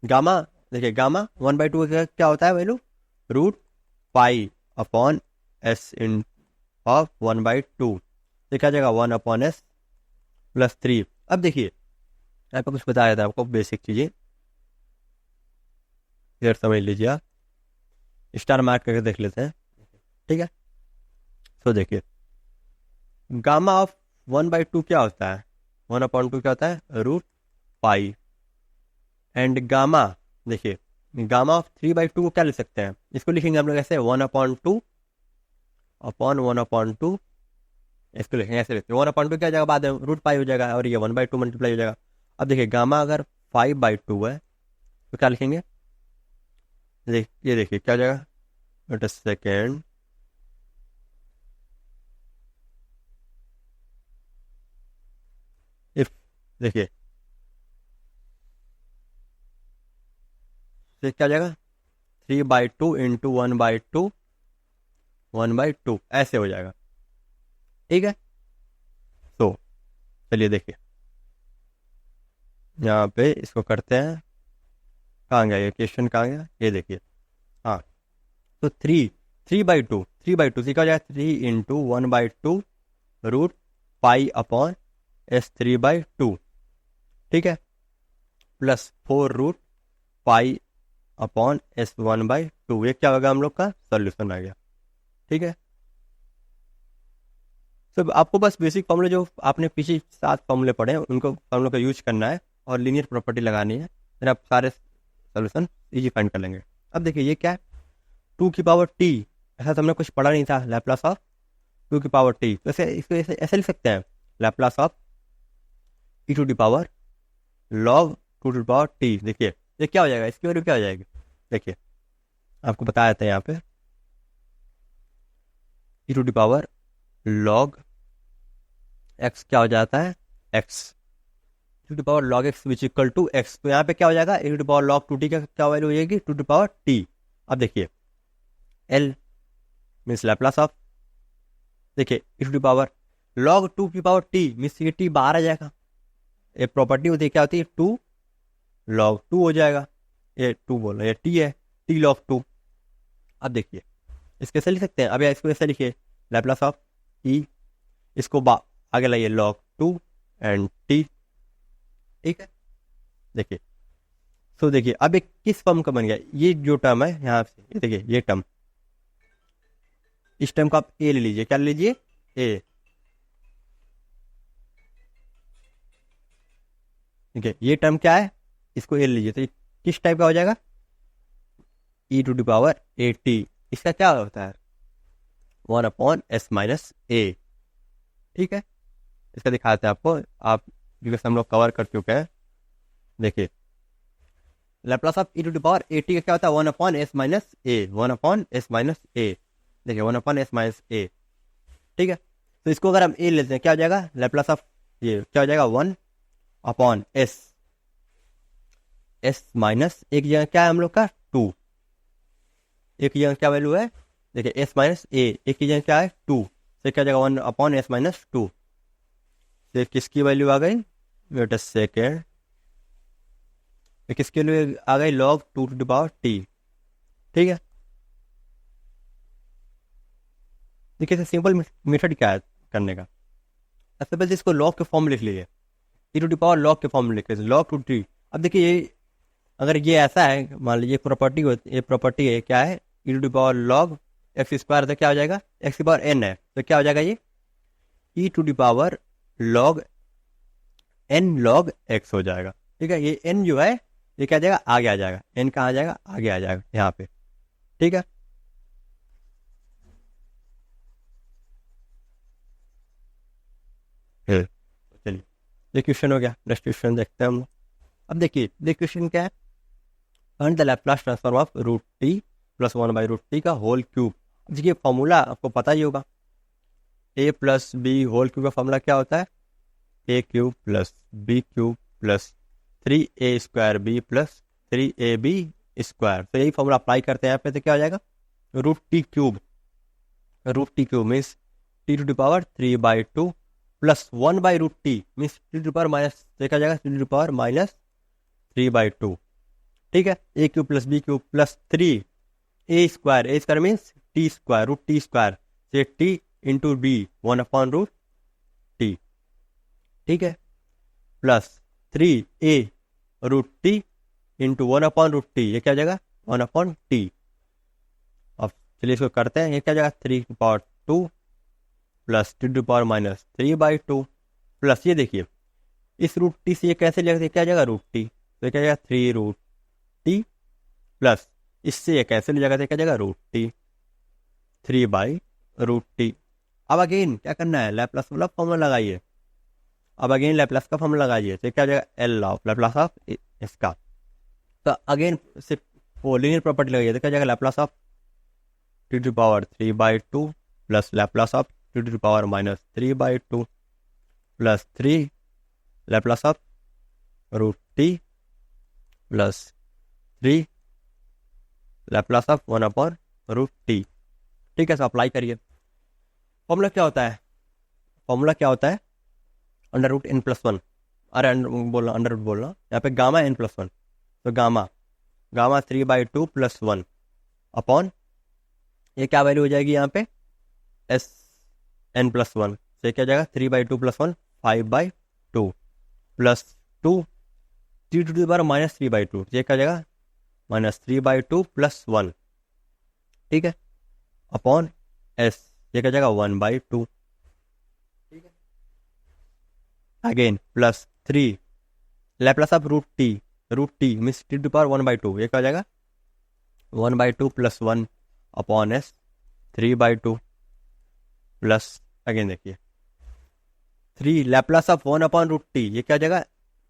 गामा देखिए गामा 1/2 क्या होता है value √π upon s in of 1/2, तो क्या जाएगा 1 अपॉन s प्लस 3। अब देखिए आपको कुछ बताया था, आपको बेसिक चीजें इधर समझ लीजिए, आप स्टार मार्क करके देख लेते हैं। ठीक है, तो देखिए गामा ऑफ 1/2 क्या होता है 1/2 क्या होता है √π, एंड गामा देखिए गामा ऑफ 3/2 को क्या ले सकते हैं, इसको लिखेंगे हम लोग ऐसे 1/2 अपॉन 1/2, इसको लिखेंगे ऐसे, 1/2 क्या हो जाएगा बाद में √π हो जाएगा, और ये 1/2 मल्टीप्लाई हो जाएगा। अब देखिए गामा अगर 5/2 है तो क्या लिखेंगे, ये देखिए क्या हो जाएगा, वेट अ सेकेंड, इफ देखिए क्या हो जाएगा 3/2 इंटू 1/2 ऐसे हो जाएगा। ठीक है, तो चलिए देखिए यहाँ पे इसको करते हैं, कहाँ गया ये क्वेश्चन, कहाँ गया ये देखिए। हाँ, तो 3 सीखा हो जाएगा 3 × 1/2 रूट पाई अपॉन S3/2, ठीक है, plus 4 root pi upon S1/2। ये क्या होगा हम लोग का सोल्यूशन आ गया, ठीक है। तो आपको बस बेसिक फॉर्मूले जो आपने पीछे 7 फॉर्मूले पढ़े हैं उनको फॉर्मूले का यूज करना है और लीनियर प्रॉपर्टी लगानी है, फिर आप सारे सोल्यूशन इजी फाइंड कर लेंगे। अब देखिए ये क्या है, 2 की पावर t, ऐसा तो हमने कुछ पढ़ा नहीं था, लैप्लास ऑफ 2 की पावर t। तो इसको ऐसे लिख सकते हैं, लैप्लास ऑफ e⁻log 2 देखिए ये क्या हो जाएगा, इसकी वैल्यू क्या हो जाएगी, देखिए आपको बताया था यहाँ पे e⁻log x क्या हो जाता है, x e⁻log x which equal to x। तो यहाँ पे क्या हो जाएगा, e⁻log 2t का क्या वैल्यू हो जाएगी, 2t। अब देखिए l मीन्स लैप्लास ऑफ, देखिए e⁻log 2 की पावर t मीन्स ये t बाहर आ जाएगा। ये प्रॉपर्टी होती है क्या होती है, 2 log 2 हो जाएगा, ये 2 बोल रहे, ये t है, t log 2। अब देखिए इसके ऐसे लिख सकते हैं, अब या इसको ऐसे लिखिए, लैप्लास ऑफ e, इसको आगे लाइए log 2 एंड t, ठीक है। देखिए तो देखिए अब एक किस फॉर्म का बन गया, ये जो टर्म है यहाँ से, ये देखिए ये टर्म, इस टर्म को आप ए ले लीजिए, क्या ले लीजिए, ए, ठीक है। ये टर्म क्या है, इसको ए ले लीजिए, तो ये किस टाइप का हो जाएगा, e⁻at। इसका क्या होता है, 1/s-a, ठीक है। इसका दिखाते हैं आपको, आप बिकॉज हम लोग कवर कर चुके हैं। देखिए लैप्लास ऑफ e⁻at का क्या होता है, 1/s-a, 1/s-a, देखिए 1/s-a, ठीक है। तो इसको अगर हम a लेते हैं क्या हो जाएगा, लैप्लास ऑफ ये क्या हो जाएगा, 1/s, s माइनस एक जगह क्या है हम लोग का 2, एक जगह क्या वैल्यू है, देखिए s-a, एक की जगह क्या है 2, तो क्या जाएगा 1/s-2। तो किसकी वैल्यू आ गई, वेट अ सेकेंड, किसके लिए आ गई, log 2t, ठीक है। देखिए सिंपल मेथड क्या है करने का, सबसे पहले इसको log के फॉर्म में लिख लीजिए, e⁻log के फॉर्म में लिख लीजिए, log 2t। अब देखिए ये अगर ये ऐसा है, मान लीजिए प्रॉपर्टी, ये प्रॉपर्टी है क्या है, e⁻log x² तो क्या हो जाएगा, x⁻n है, तो क्या हो जाएगा ये e⁻log n log x हो जाएगा, ठीक है। ये n जो है ये क्या जाएगा, आगे आ जाएगा, n कहाँ आ जाएगा, आगे आ जाएगा यहाँ पे, ठीक है। चलिए ये क्वेश्चन हो गया, नेक्स्ट क्वेश्चन देखते हैं हम लोग। अब देखिए क्वेश्चन क्या है, find the Laplace transform of √t + 1/√t का होल क्यूब। देखिए फॉर्मूला आपको पता ही होगा, a + b होल क्यूब का फॉर्मूला क्या होता है, a³ + b³ + 3a² b + 3ab²। तो यही फॉर्मूला अप्लाई करते हैं यहाँ पे, तो क्या हो जाएगा, √t³ means t⁻3/2 + 1/√t means t⁻, तो क्या जाएगा t⁻−3/2, ठीक है। a³ + b³ + 3a² means t² से t इंटू b 1/√t, ठीक है, प्लस 3a√t इंटू 1/√t, ये क्या हो जाएगा 1/t। अब चलिए इसको करते हैं, ये क्या जाएगा 3/2 प्लस t⁻−3/2 प्लस ये देखिए इस √t से ये कैसे लिखते, क्या जाएगा √t, तो क्या जाएगा 3√t प्लस इससे ये कैसे ले जाएगा, क्या जाएगा √t 3/√t। अब अगेन क्या करना है, लैप्लास वाला फॉर्मूला लगाइए, अब अगेन लैप्लास का फॉर्मूला लगाइए, तो क्या जाएगा L ऑफ लैप्लास ऑफ इसका, तो अगेन सिर्फ वो लीनियर प्रॉपर्टी लगाइए, तो क्या जाएगा Laplace of t⁻3/2 plus Laplace of t⁻−3/2 plus 3 Laplace of √t plus 3 Laplace of 1/√t, ठीक है। सो अप्लाई करिए, फॉर्मूला क्या होता है, फॉर्मूला क्या होता है, √n + 1 अरे बोलना अंडर रूट बोलना, यहाँ पे गामा एन प्लस वन, तो गामा गामा 3/2 + 1 अपॉन ये क्या वैल्यू हो जाएगी यहाँ पे एस एन प्लस वन, तो ये क्या हो जाएगा 3/2 + 1 5/2 प्लस 2 3 - 3/2, ये क्या हो जाएगा -3/2 + 1, ठीक है, अपॉन एस, ये क्या हो जाएगा 1/2, ठीक है, again plus 3 Laplace of root t means t⁻1/2, ये क्या हो जाएगा 1/2 + 1 अपॉन एस 3/2 प्लस अगेन देखिए 3 लैप्लास ऑफ 1/√t, ये क्या हो जाएगा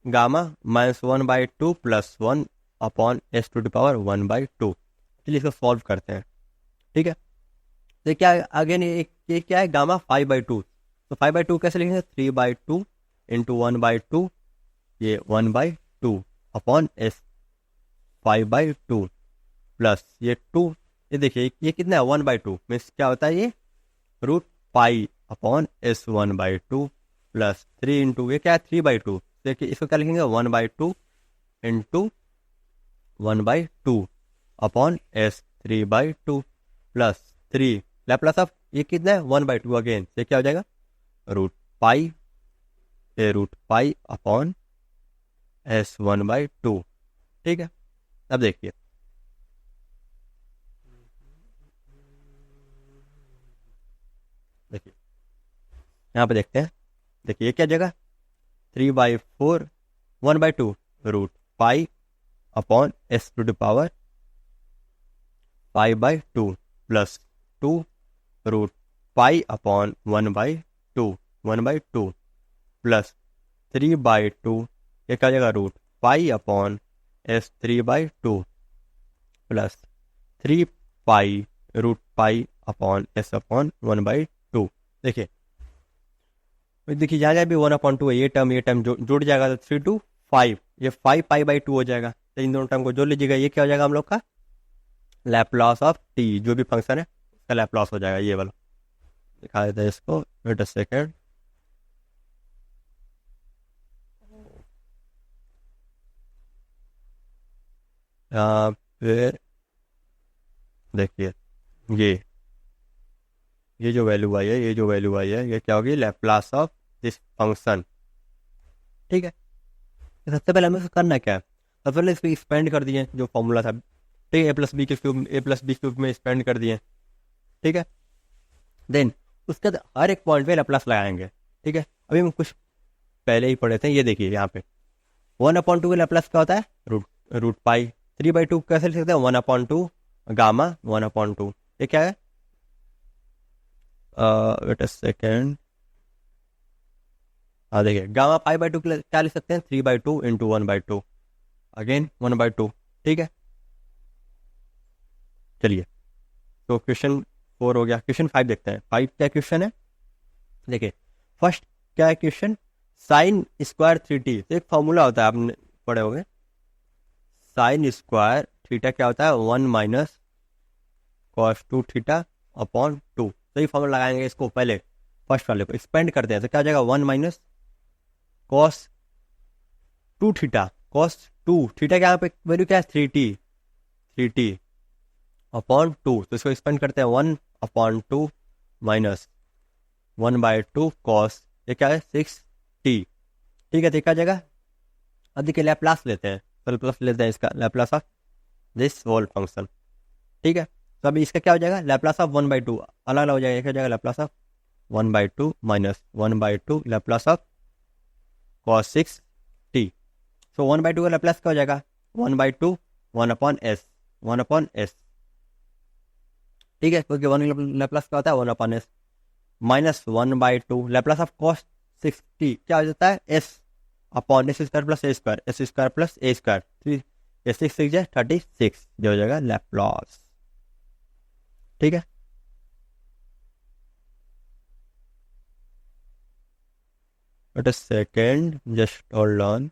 गामा -1/2 + 1 अपॉन s⁻1/2। चलिए इसको सॉल्व करते हैं, ठीक है, तो क्या अगेन ये क्या है गामा 5/2, तो 5/2 कैसे लिखेंगे 3/2 × 1/2, ये 1/2 अपॉन s 5/2 प्लस ये 2, ये देखिए ये कितना है 1/2 मीन्स क्या होता है ये √π अपॉन s 1/2 प्लस 3 × ये क्या है 3/2, देखिए इसको क्या लिखेंगे 1/2 × 1/2 upon s 3/2 plus 3 Laplace of ये कितना है 1/2 अगेन, ये क्या हो जाएगा √π अपॉन s 1/2, ठीक है। अब देखिए यहाँ पे देखते हैं, देखिए ये क्या जगह 3/4 1/2 √π upon s⁻5/2 plus 2 √π upon 1/2 plus 3/2, ये क्या हो जाएगा √π upon s 3/2 plus 3π √π upon s upon 1/2। देखिए जहाँ जहाँ भी 1/2 है, ये टर्म जुड़ जाएगा तो 3 to 5, ये 5π/2 हो जाएगा, तो इन दोनों टर्म को जोड़ लीजिएगा, ये क्या हो जाएगा हम लोग का लैप्लास ऑफ टी, जो भी फंक्शन है उसका लैप्लास हो जाएगा, ये वाला दिखा देते हैं इसको, वेट अ सेकेंड, फिर देखिए ये जो वैल्यू आई है, ये क्या होगी लैप्लास ऑफ दिस फंक्शन, ठीक है। सबसे पहले हमें करना क्या है, सबसे पहले इसको एक्सपेंड कर दिए जो फॉर्मूला था, ठीक है, a+b³ में एक्सपेंड कर दिए, ठीक है, देन उसके बाद हर एक पॉइंट पे लैप्लास लगाएंगे, ठीक है। अभी हम कुछ पहले ही पढ़े थे, ये देखिए यहाँ पे 1/2 का लैप्लास क्या होता है √π, 3/2 कैसे लिख सकते हैं 1/2 गामा 1/2, ये क्या है वेट अ सेकेंड, हाँ देखिए गामा π/2 क्या लिख सकते हैं 3/2 × 1/2 अगेन 1/2, ठीक है। चलिए तो क्वेश्चन 4 हो गया, क्वेश्चन 5 देखते हैं, 5 क्या क्वेश्चन है, देखिए फर्स्ट क्या है क्वेश्चन sin² 3t, तो एक फॉर्मूला होता है आपने पढ़े होंगे, sin² थीटा क्या होता है 1 - cos 2θ अपॉन 2, तो ये फॉर्मूला लगाएंगे, इसको पहले फर्स्ट वाले को एक्सपेंड करते हैं, तो क्या हो जाएगा 1 - cos 2θ, cos 2θ क्या यहाँ पे वैल्यू क्या है 3t अपॉन 2, तो इसको एक्सपेंड करते हैं 1/2 माइनस 1/2 cos, ये क्या है 6t, ठीक है, देखा जाएगा। अब देखिए लैप्लास लेते हैं, लैप्लास लेते हैं इसका Laplace of this whole function, ठीक है, तो अभी इसका क्या हो जाएगा लैप्लास ऑफ 1/2 अलग अलग हो जाएगा, क्या हो जाएगा Laplace of 1/2 minus 1/2 Laplace of cos 6t, सो 1/2 का लैप्लास क्या हो जाएगा 1/2 1/s, ठीक है, क्योंकि 1 लैप्लास क्या होता है 1/s minus 1/2 Laplace of cos 6t क्या हो जाता है s upon s² plus a² plus a², 6 6 है 36, जो हो जाएगा लैप्लास, ठीक है। Wait a second, just hold on.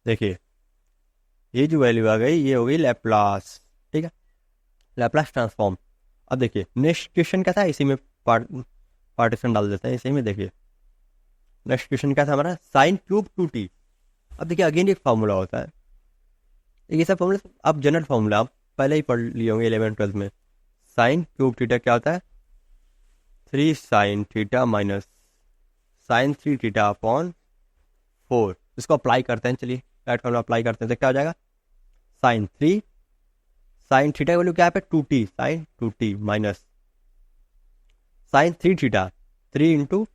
देखिए ये जो वैल्यू आ गई ये हो गई लैप्लास, ठीक है, लैप्लास ट्रांसफॉर्म। अब देखिए नेक्स्ट क्वेश्चन क्या था, इसी में पार्टीशन डाल देते हैं इसी में। देखिए नेक्स्ट क्वेश्चन क्या था हमारा, साइन क्यूब 2t। अब देखिए अगेन एक फॉर्मूला होता है, ये सब फॉर्मूला आप जनरल फॉर्मूला आप पहले ही पढ़ लिए होंगे 11th-12th में। साइन क्यूब थीटा क्या होता है, 3 sine theta minus sine 3 theta upon 4। इसको अप्लाई करते हैं, चलिए डायरेक्ट फॉर्मूला अप्लाई करते हैं तो क्या हो जाएगा, साइन 3 साइन थीटा की वैल्यू क्या है 2t, sine 2t minus sine 3 theta 3 into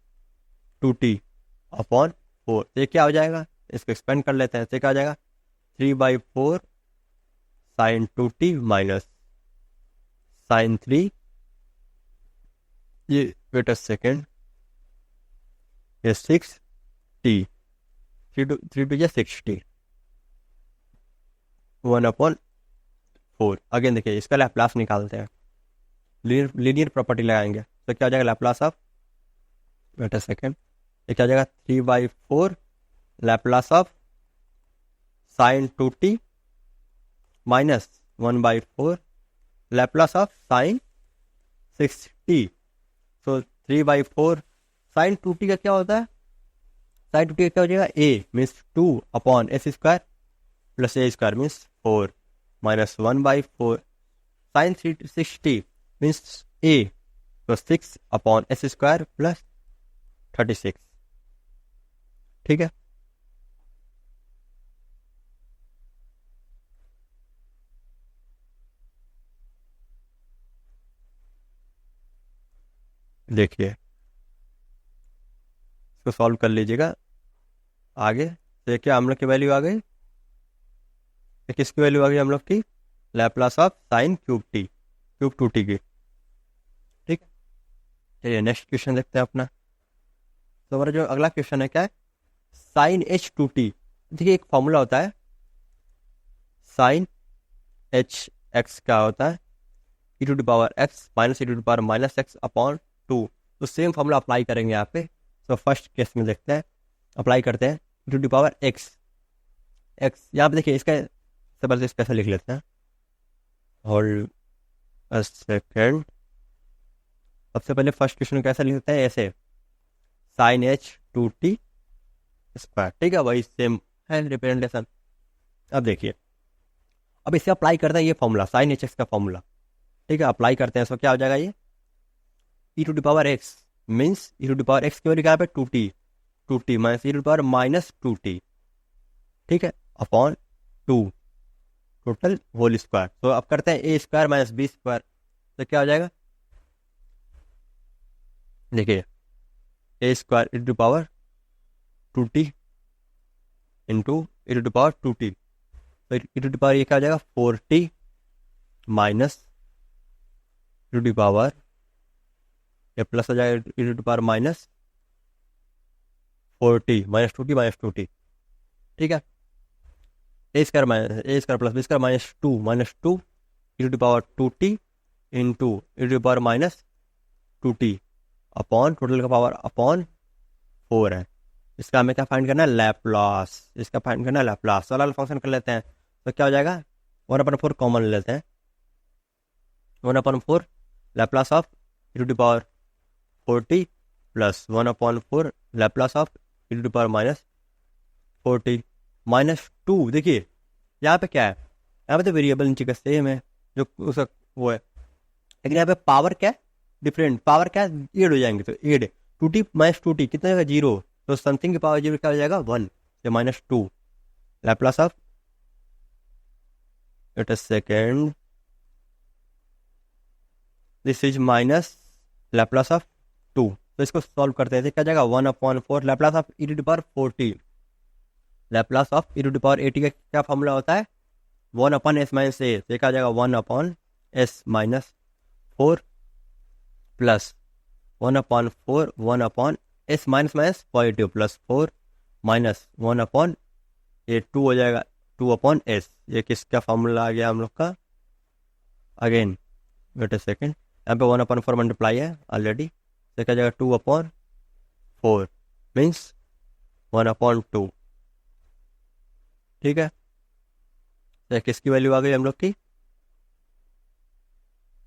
2t upon 4। ये क्या हो जाएगा, इसको एक्सपेंड कर लेते हैं तो क्या हो जाएगा 3/4 साइन 2t माइनस साइन 3, ये वेट अ सेकेंड, ये 6t, 3 to 6t 1/4। अगेन देखिए इसका लैप्लास निकालते हैं, लीनियर प्रॉपर्टी लगाएंगे तो क्या हो जाएगा Laplace of, wait a second, ये क्या हो जाएगा 3/4 Laplace of sine 2t minus 1/4 Laplace of sine 6t। So 3/4 sine 2t का क्या होता है, साइन 2t का क्या हो जाएगा, a means 2/s² plus a² means 4 minus 1/4 sine 6t means a तो 6/s² प्लस 36। ठीक है, देखिए इसको सॉल्व कर लीजिएगा आगे। तो क्या हम लोग की वैल्यू आ गई, ये किसकी वैल्यू आ गई हम लोग की, Laplace of sine cube 2t की। ठीक है, चलिए नेक्स्ट क्वेश्चन देखते हैं अपना। तो हमारा जो अगला क्वेश्चन है क्या है, साइन h2t। देखिए एक फॉर्मूला होता है साइन h x क्या होता है, e⁻x माइनस e⁻−x अपॉन 2। तो सेम फॉर्मूला अप्लाई करेंगे यहाँ पे। तो फर्स्ट केस में देखते हैं, अप्लाई करते हैं e⁻x यहाँ पे देखिए इसका सबसे कैसे लिख लेते हैं, होल्ड अ सेकेंड। सबसे पहले फर्स्ट क्वेश्चन कैसे लिख लेते हैं, ऐसे साइन h2t स्क्वायर। ठीक है, वही सेम है रिप्रेजेंटेशन। अब देखिए अब इसे अप्लाई करते हैं ये फॉर्मूला साइन hx का फॉर्मूला। ठीक है, अप्लाई करते हैं, सो क्या हो जाएगा ये e⁻x मीन्स e⁻x की वैल्यू क्या है 2t माइनस e⁻−2t। ठीक है, अपॉन 2 टोटल होल स्क्वायर। तो अब करते हैं a² माइनस b², तो क्या हो जाएगा, देखिए a² e⁻2t इंटू e⁻2t, तो ये क्या हो जाएगा 4t माइनस e⁻, ये प्लस हो जाएगा e⁻−4t माइनस 2t। ठीक है, a² plus b² minus 2 e⁻2t into e⁻−2t upon total का पावर अपॉन 4 है। इसका हमें क्या फाइंड करना है, लैप्लास। इसका फाइंड करना है लैप्लास वाला फंक्शन कर लेते हैं, तो क्या हो जाएगा 1/4 कॉमन ले लेते हैं, 1/4 Laplace of e⁻4t plus 1/4 Laplace of e⁻−4t minus 2। देखिए यहाँ पे क्या है, यहाँ पे तो वेरिएबल नीचे का सेम है जो उसका वो है, लेकिन यहाँ पे पावर क्या है डिफरेंट, पावर क्या है एड हो जाएंगे, तो एड 2t माइनस 2t कितना होगा 0, तो समथिंग की पावर 0 क्या हो जाएगा 1 से -2 Laplace of, wait a second, this is minus Laplace of 2। तो इसको सॉल्व करते हैं, क्या जाएगा 1/4 Laplace of e⁻4t, Laplace of e⁻at का क्या फॉर्मूला होता है 1/s माइनस a, तो क्या जाएगा 1/s minus 4 plus 1/4 1/s minus minus positive plus 4 minus 1/a 2 हो जाएगा 2/s। ये किसका फॉर्मूला आ गया हम लोग का, अगेन वेट अ सेकेंड, यहाँ पे 1/4 मल्टीप्लाई है ऑलरेडी, तो क्या जाएगा 2/4 मीन्स 1/2। ठीक है, तो किसकी वैल्यू आ गई हम लोग की,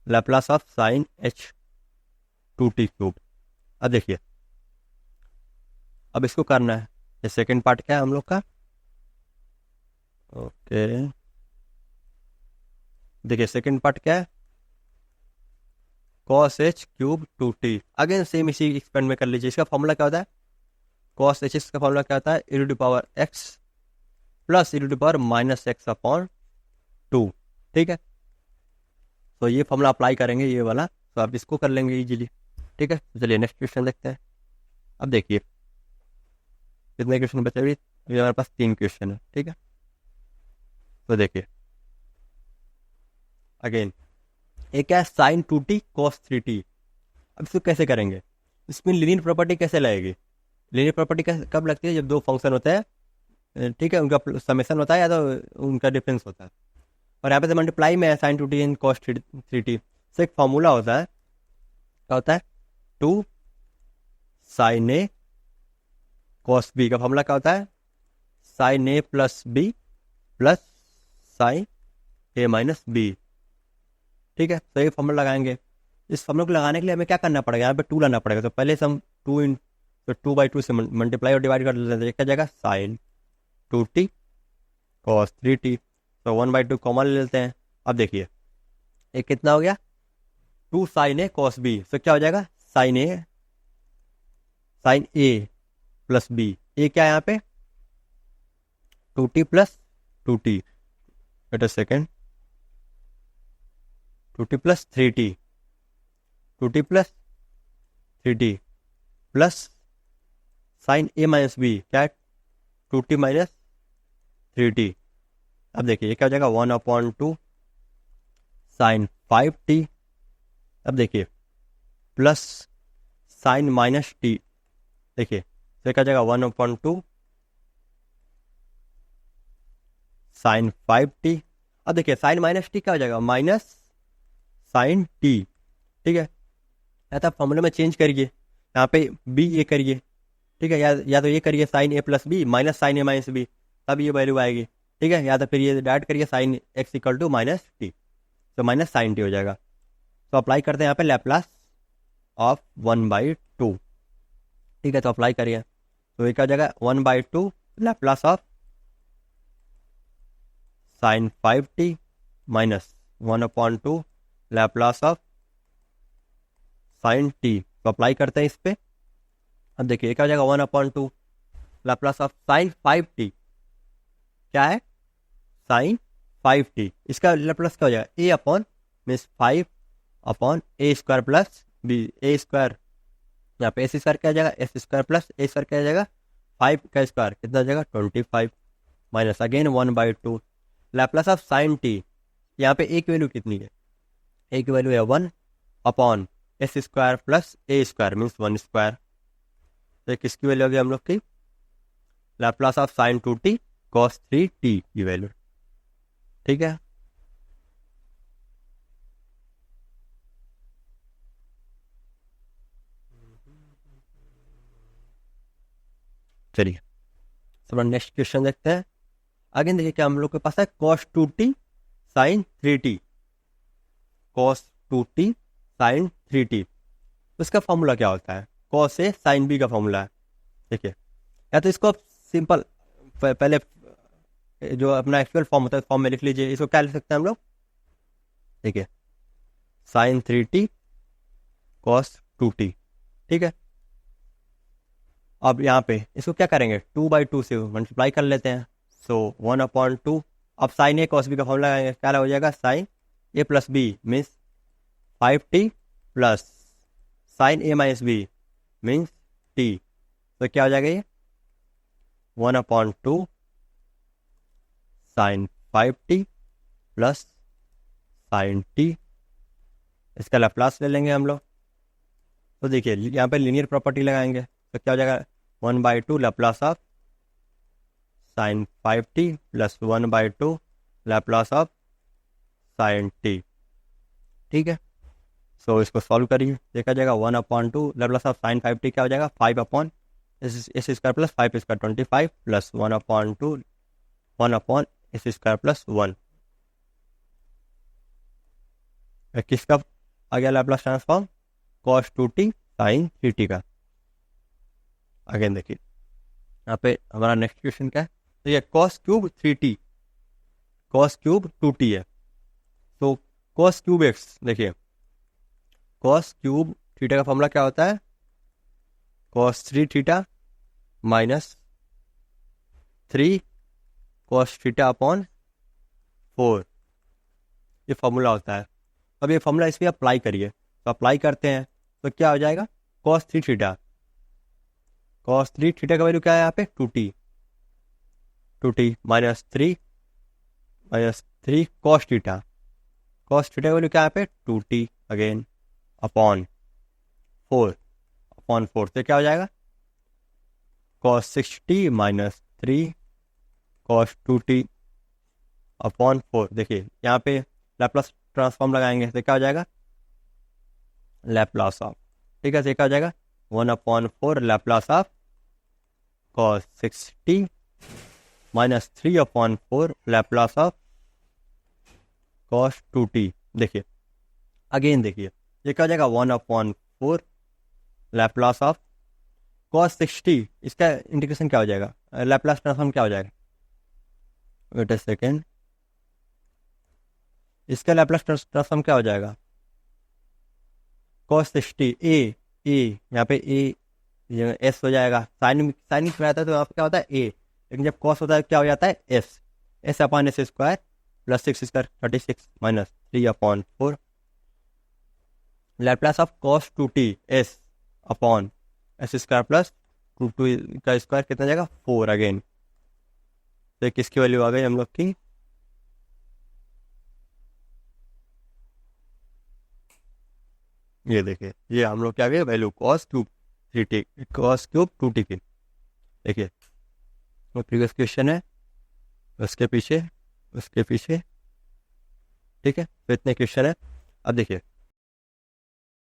Laplace of sign h2t cube. अब देखिए, अब इसको करना है। ये सेकेंड पार्ट क्या है हम लोग का? ओके, देखिए सेकेंड पार्ट क्या है? cos h cube 2t। Again same इसी एक्सपेंड में कर लीजिए। इसका फॉर्मूला क्या होता है? cos h का फॉर्मूला क्या होता है? e to the power x plus e to the power minus x upon 2। ठीक है, तो ये फॉर्मूला अप्लाई करेंगे ये वाला, तो आप इसको कर लेंगे इजीली। ठीक है, तो चलिए नेक्स्ट क्वेश्चन देखते हैं। अब देखिए कितने क्वेश्चन बचे हुए? अभी हमारे पास 3 क्वेश्चन है। ठीक है, तो देखिए अगेन एक क्या है? Sine 2t cos 3t। अब इसको कैसे करेंगे? इसमें लीनियर प्रॉपर्टी कैसे लगेगी? लीनियर प्रॉपर्टी कब लगती है? जब दो फंक्शन होते हैं, ठीक है, उनका समेशन होता है या तो उनका डिफरेंस होता है। और यहाँ पे से मल्टीप्लाई में है sine 2t and cos 3t। से एक फॉर्मूला होता है, क्या होता है? 2 साइन ए cos b का फॉर्मूला क्या होता है? साइन ए प्लस बी प्लस साइन ए माइनस बी। ठीक है, तो ये फॉर्मूला लगाएंगे। इस फॉर्मूला को लगाने के लिए हमें क्या करना पड़ेगा? यहाँ पे 2 लाना पड़ेगा। तो पहले से हम 2/2 से मल्टीप्लाई और डिवाइड कर लेते हैं। क्या जाएगा? Sine 2t cos 3t। तो 1/2 कॉमन ले लेते हैं। अब देखिए एक कितना हो गया? 2 साइन ए cos b। तो क्या हो जाएगा? Sine A plus B. A क्या है यहाँ पे? 2t plus 2t। Wait a second, 2t plus 3t, 2t plus 3t plus sine A minus b. क्या है? 2t minus 3t। अब देखिए ये क्या हो जाएगा? 1/2 साइन 5t। अब देखिए प्लस साइन माइनस टी। देखिए तो क्या हो जाएगा? 1/2 साइन 5t। अब देखिए साइन माइनस टी क्या हो जाएगा? Minus sine t. ठीक है, या तो आप फॉर्मूले में चेंज करिए, यहाँ पे बी ए करिए। ठीक है, या तो ये करिए साइन ए प्लस बी माइनस साइन ए माइनस बी, तब ये वैल्यू आएगी। ठीक है, या तो फिर ये डायरेक्ट करिए sine x equal to minus t, तो माइनस साइन टी हो जाएगा। तो अप्लाई करते हैं यहाँ पे लैप्लास ऑफ 1/2। ठीक है, तो अप्लाई करिए। तो ये क्या हो जाएगा? 1/2 Laplace of sign 5t minus 1/2 Laplace of sign T. तो अप्लाई करते हैं इस पे। अब देखिए क्या हो जाएगा? 1/2 लैप्लास ऑफ साइन 5t। क्या है? Sign 5t। इसका लैप्लास क्या हो जाएगा? A upon means 5/a² plus B. A square, यहाँ पे एस स्क्वायर क्या आ जाएगा? S square plus A square क्या आ जाएगा? 5 का स्क्वायर कितना आ जाएगा? 25 minus again 1/2 Laplace of sign T. यहाँ पे ए की वैल्यू कितनी है? ए की वैल्यू है 1 upon S square plus A square means 1²। तो किसकी वैल्यू होगी हम लोग की? Laplace of sine 2t cos 3t की वैल्यू। ठीक है, चलिए सब नेक्स्ट क्वेश्चन देखते हैं। अगेन देखिए क्या हम लोग के पास है? cos 2t sin 3t, cos 2t sin 3t। तो इसका फॉर्मूला क्या होता है? cos a sin b का फॉर्मूला है। देखिए, या तो इसको सिंपल पहले जो अपना एक्चुअल फॉर्म होता है फॉर्म में लिख लीजिए। इसको क्या लिख सकते हैं हम लोग? देखिए साइन 3t cos 2t। ठीक है, अब यहाँ पे इसको क्या करेंगे? 2/2 से मल्टीप्लाई कर लेते हैं। सो 1/2। अब साइन ए cos b का फॉर्मूला लगाएंगे। क्या हो जाएगा? साइन ए plus B means 5t plus sine ए माइनस बी मीन्स t। तो क्या हो जाएगा ये? 1/2 sine 5t plus sine t। इसका लैप्लास ले लेंगे हम लोग। तो देखिए यहाँ पे लीनियर प्रॉपर्टी लगाएंगे। तो क्या हो जाएगा? 1/2 Laplace of sign 5t plus 1/2 Laplace of sign t। ठीक है, सो इसको सॉल्व करिए। देखा जाएगा 1/2 लैप्लास ऑफ साइन 5t क्या हो जाएगा? 5 upon S square plus 5 square 25 plus 1/2 1 upon S square plus 1। किसका आ गया Laplace transform cos 2t sin 3t का। अगेन देखिए यहाँ पे हमारा नेक्स्ट क्वेश्चन क्या है, तो ये cos cube 3t cos cube 2t है, तो cos क्यूब x, देखिए cos क्यूब थीटा का फॉर्मूला क्या होता है, cos 3 theta minus 3 cos theta upon 4, ये फॉर्मूला होता है। अब ये फॉर्मूला इस पर अप्लाई करिए, तो अप्लाई करते हैं तो क्या हो जाएगा, cos 3 थीटा, cos 3 थीटा का वैल्यू क्या है यहाँ पे 2t minus 3 cos theta, cos theta का वैल्यू क्या है यहाँ पे 2t अगेन अपॉन 4 तो क्या हो जाएगा cos 6t minus 3 cos 2t upon 4। देखिए यहाँ पे लैप्लास ट्रांसफॉर्म लगाएंगे तो क्या हो जाएगा, लैप्लास ऑफ, ठीक है, तो क्या हो जाएगा 1/4 Laplace of cos 6t minus 3/4 Laplace of cos 2t। देखिए अगेन देखिए ये क्या हो जाएगा 1/4 लैप्लास ऑफ cos 6t, इसका इंटीग्रेशन क्या हो जाएगा, लैप्लास ट्रांसफॉर्म क्या हो जाएगा, वेट अ सेकेंड, इसका लैप्लास ट्रांसफॉर्म क्या हो जाएगा cos 6t यहाँ पे a s हो जाएगा, साइन में रहता है तो यहाँ पे क्या होता है a, लेकिन जब cos होता है क्या हो जाता है s upon s square plus 6 square 36 minus 3/4 Laplace of cos 2t s upon s square plus 2 का स्क्वायर कितना जाएगा 4 अगेन, तो किसकी वैल्यू आ गई हम लोग की, ये देखिए ये हम लोग क्या गए value cos cube 3t cos cube 2t की। देखिए वो प्रीवियस क्वेश्चन है, उसके पीछे, ठीक है, तो इतने क्वेश्चन है। अब देखिए